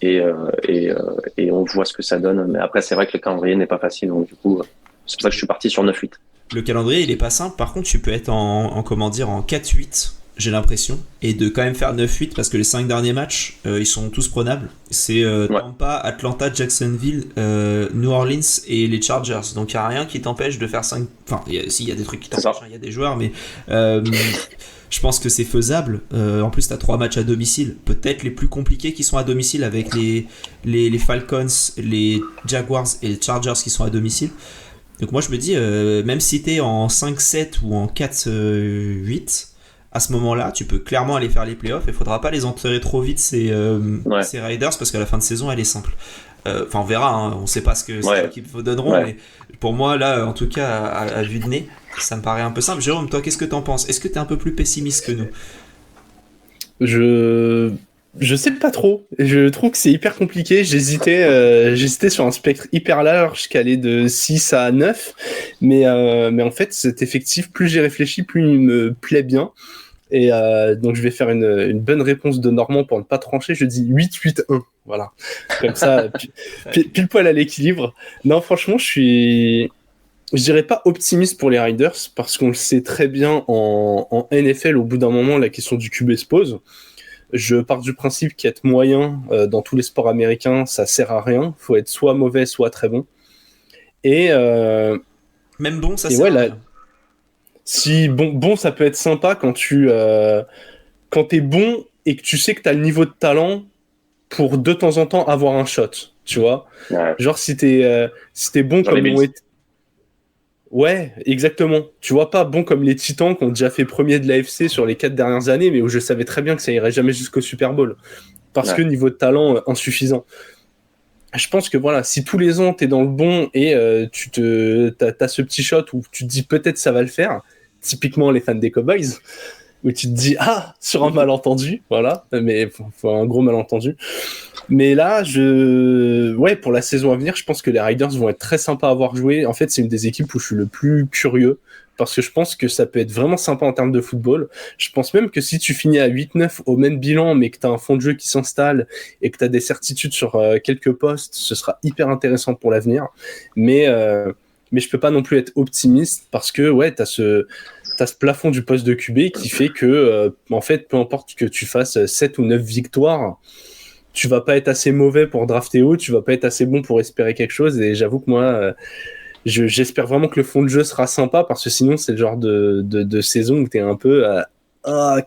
et on voit ce que ça donne. Mais après, c'est vrai que le calendrier n'est pas facile, donc du coup, c'est pour ça que je suis parti sur 9-8. Le calendrier, il est pas simple. Par contre, tu peux être en 4-8, j'ai l'impression, et de quand même faire 9-8 parce que les 5 derniers matchs, ils sont tous prenables. C'est Tampa, Atlanta, Jacksonville, New Orleans et les Chargers. Donc il n'y a rien qui t'empêche de faire 5. Enfin, il y a des trucs qui t'empêchent, il y a des joueurs, mais je pense que c'est faisable. En plus, tu as 3 matchs à domicile, peut-être les plus compliqués qui sont à domicile avec les Falcons, les Jaguars et les Chargers qui sont à domicile. Donc moi je me dis, même si t'es en 5-7 ou en 4-8, à ce moment-là, tu peux clairement aller faire les playoffs. Il faudra pas les enterrer trop vite ces Raiders parce qu'à la fin de saison, elle est simple. Enfin, on verra. Hein, on sait pas ce que ces équipes vous donneront, mais pour moi, là, en tout cas, à vue de nez, ça me paraît un peu simple. Jérôme, toi, qu'est-ce que t'en penses ? Est-ce que t'es un peu plus pessimiste que nous ? Je sais pas trop. Je trouve que c'est hyper compliqué. J'hésitais sur un spectre hyper large qui allait de 6 à 9. Mais en fait, cet effectif, plus j'y réfléchis, plus il me plaît bien. Et donc, je vais faire une bonne réponse de Normand pour ne pas trancher. Je dis 8-8-1. Voilà. Comme ça, pile poil à l'équilibre. Non, franchement, je dirais pas optimiste pour les Riders parce qu'on le sait très bien en NFL, au bout d'un moment, la question du QB se pose. Je pars du principe qu'être moyen dans tous les sports américains, ça sert à rien. Faut être soit mauvais, soit très bon. Et même bon, ça sert à rien. Si bon, ça peut être sympa quand quand t'es bon et que tu sais que t'as le niveau de talent pour de temps en temps avoir un shot, tu vois. Ouais. Genre si t'es bon comme on est. Ouais, exactement. Tu vois, pas bon comme les Titans qui ont déjà fait premier de l'AFC sur les 4 dernières années, mais où je savais très bien que ça irait jamais jusqu'au Super Bowl. Parce que niveau de talent insuffisant. Je pense que voilà, si tous les ans t'es dans le bon et t'as ce petit shot où tu te dis peut-être ça va le faire, typiquement les fans des Cowboys, où tu te dis sur un malentendu, voilà, mais faut un gros malentendu. Mais là, pour la saison à venir, je pense que les Riders vont être très sympas à voir jouer. En fait, c'est une des équipes où je suis le plus curieux parce que je pense que ça peut être vraiment sympa en termes de football. Je pense même que si tu finis à 8-9 au même bilan, mais que tu as un fond de jeu qui s'installe et que tu as des certitudes sur quelques postes, ce sera hyper intéressant pour l'avenir. Mais je peux pas non plus être optimiste parce que tu as ce plafond du poste de QB qui fait que, en fait, peu importe que tu fasses 7 ou 9 victoires, tu vas pas être assez mauvais pour drafter haut, tu vas pas être assez bon pour espérer quelque chose. Et j'avoue que moi, j'espère vraiment que le fond de jeu sera sympa parce que sinon, c'est le genre de saison où t'es un peu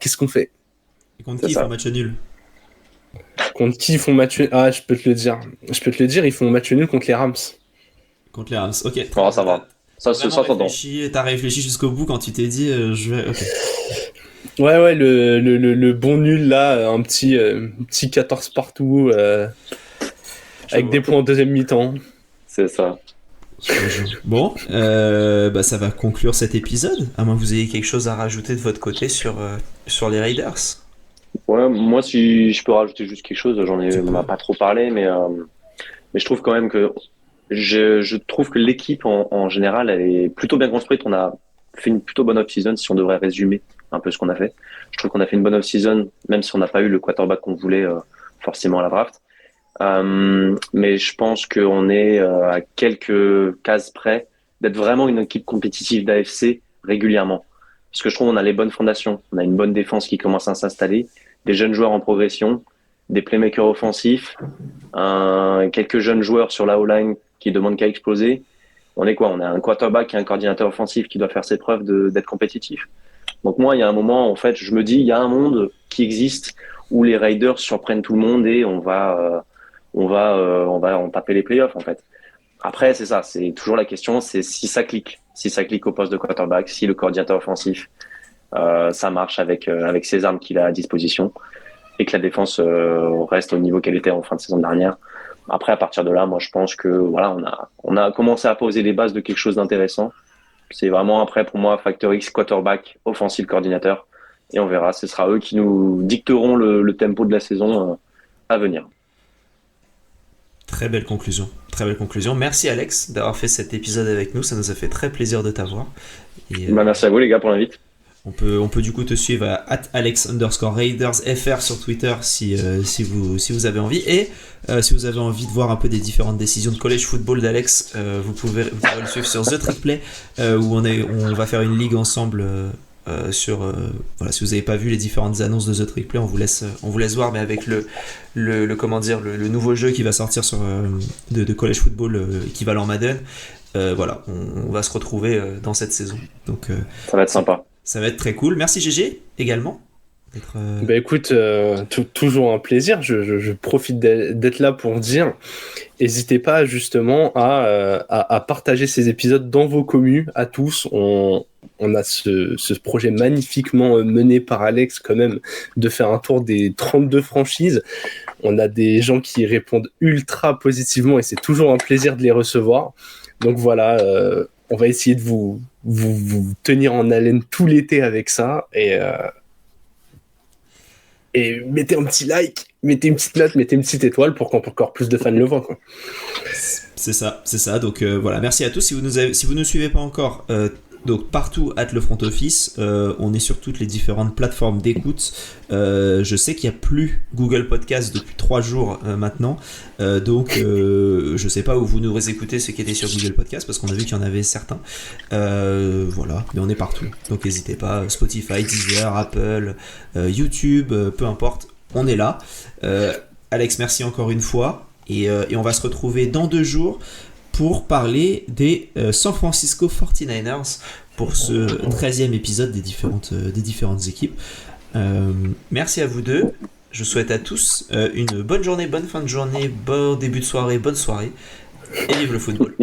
qu'est-ce qu'on fait ? Et contre qui ils font match nul ? Contre qui ils font match nul ? Je peux te le dire, ils font match nul contre les Rams. Contre les Rams, ok. Oh, ça va. Ça se sent dedans. T'as réfléchi jusqu'au bout quand tu t'es dit je vais. Ok. Ouais, le bon nul là, un petit 14 partout avec des points en deuxième mi-temps. C'est ça. Bon, ça va conclure cet épisode, à moins que vous ayez quelque chose à rajouter de votre côté sur les Raiders. Ouais, moi si je peux rajouter juste quelque chose, on m'a pas trop parlé, mais je trouve quand même que je trouve que l'équipe en général elle est plutôt bien construite. On a fait une plutôt bonne off-season si on devrait résumer un peu ce qu'on a fait. Je trouve qu'on a fait une bonne off-season, même si on n'a pas eu le quarterback qu'on voulait forcément à la draft. Mais je pense qu'on est à quelques cases près d'être vraiment une équipe compétitive d'AFC régulièrement. Parce que je trouve qu'on a les bonnes fondations. On a une bonne défense qui commence à s'installer, des jeunes joueurs en progression, des playmakers offensifs, quelques jeunes joueurs sur la O-line qui demandent qu'à exploser. On est quoi ? On a un quarterback et un coordinateur offensif qui doit faire ses preuves d'être compétitif. Donc moi, il y a un moment, en fait, je me dis, il y a un monde qui existe où les Raiders surprennent tout le monde et on va en taper les playoffs, en fait. Après, c'est ça, c'est toujours la question, c'est si ça clique. Si ça clique au poste de quarterback, si le coordinateur offensif, ça marche avec ses armes qu'il a à disposition et que la défense reste au niveau qu'elle était en fin de saison dernière. Après, à partir de là, moi, je pense que voilà, on a commencé à poser les bases de quelque chose d'intéressant. C'est vraiment après, pour moi, facteur X, quarterback, offensive coordinateur. Et on verra, ce sera eux qui nous dicteront le tempo de la saison à venir. Très belle conclusion. Très belle conclusion. Merci Alex d'avoir fait cet épisode avec nous. Ça nous a fait très plaisir de t'avoir. Et, merci à vous les gars pour l'invite. On peut du coup te suivre à @Alex_RaidersFR sur Twitter si vous avez envie. Et si vous avez envie de voir un peu des différentes décisions de college football d'Alex, vous pouvez le suivre sur The Trick Play où on va faire une ligue ensemble. Voilà, si vous n'avez pas vu les différentes annonces de The Trick Play, on vous laisse voir, mais avec le nouveau jeu qui va sortir de college football équivalent Madden, voilà, on va se retrouver dans cette saison. Donc ça va être sympa. Ça va être très cool. Merci GG également. Bah écoute, toujours un plaisir. Je profite d'être là pour dire, n'hésitez pas justement à partager ces épisodes dans vos communes à tous. On a ce projet magnifiquement mené par Alex quand même de faire un tour des 32 franchises. On a des gens qui répondent ultra positivement et c'est toujours un plaisir de les recevoir. Donc voilà, on va essayer de vous tenir en haleine tout l'été avec ça et mettez un petit like, mettez une petite note, mettez une petite étoile pour qu'encore plus de fans le voient, quoi. C'est ça. Donc voilà, merci à tous. Si vous nous suivez pas encore, donc partout @ le front office, on est sur toutes les différentes plateformes d'écoute. Je sais qu'il n'y a plus Google Podcast depuis 3 jours maintenant, donc je sais pas où vous nous écoutez ceux qui étaient sur Google Podcast parce qu'on a vu qu'il y en avait certains. Voilà, mais on est partout, donc n'hésitez pas. Spotify, Deezer, Apple, YouTube, peu importe, on est là. Alex, merci encore une fois, et on va se retrouver dans 2 jours pour parler des San Francisco 49ers pour ce 13e épisode des différentes équipes. Merci à vous deux. Je souhaite à tous une bonne journée, bonne fin de journée, bon début de soirée, bonne soirée, et vive le football.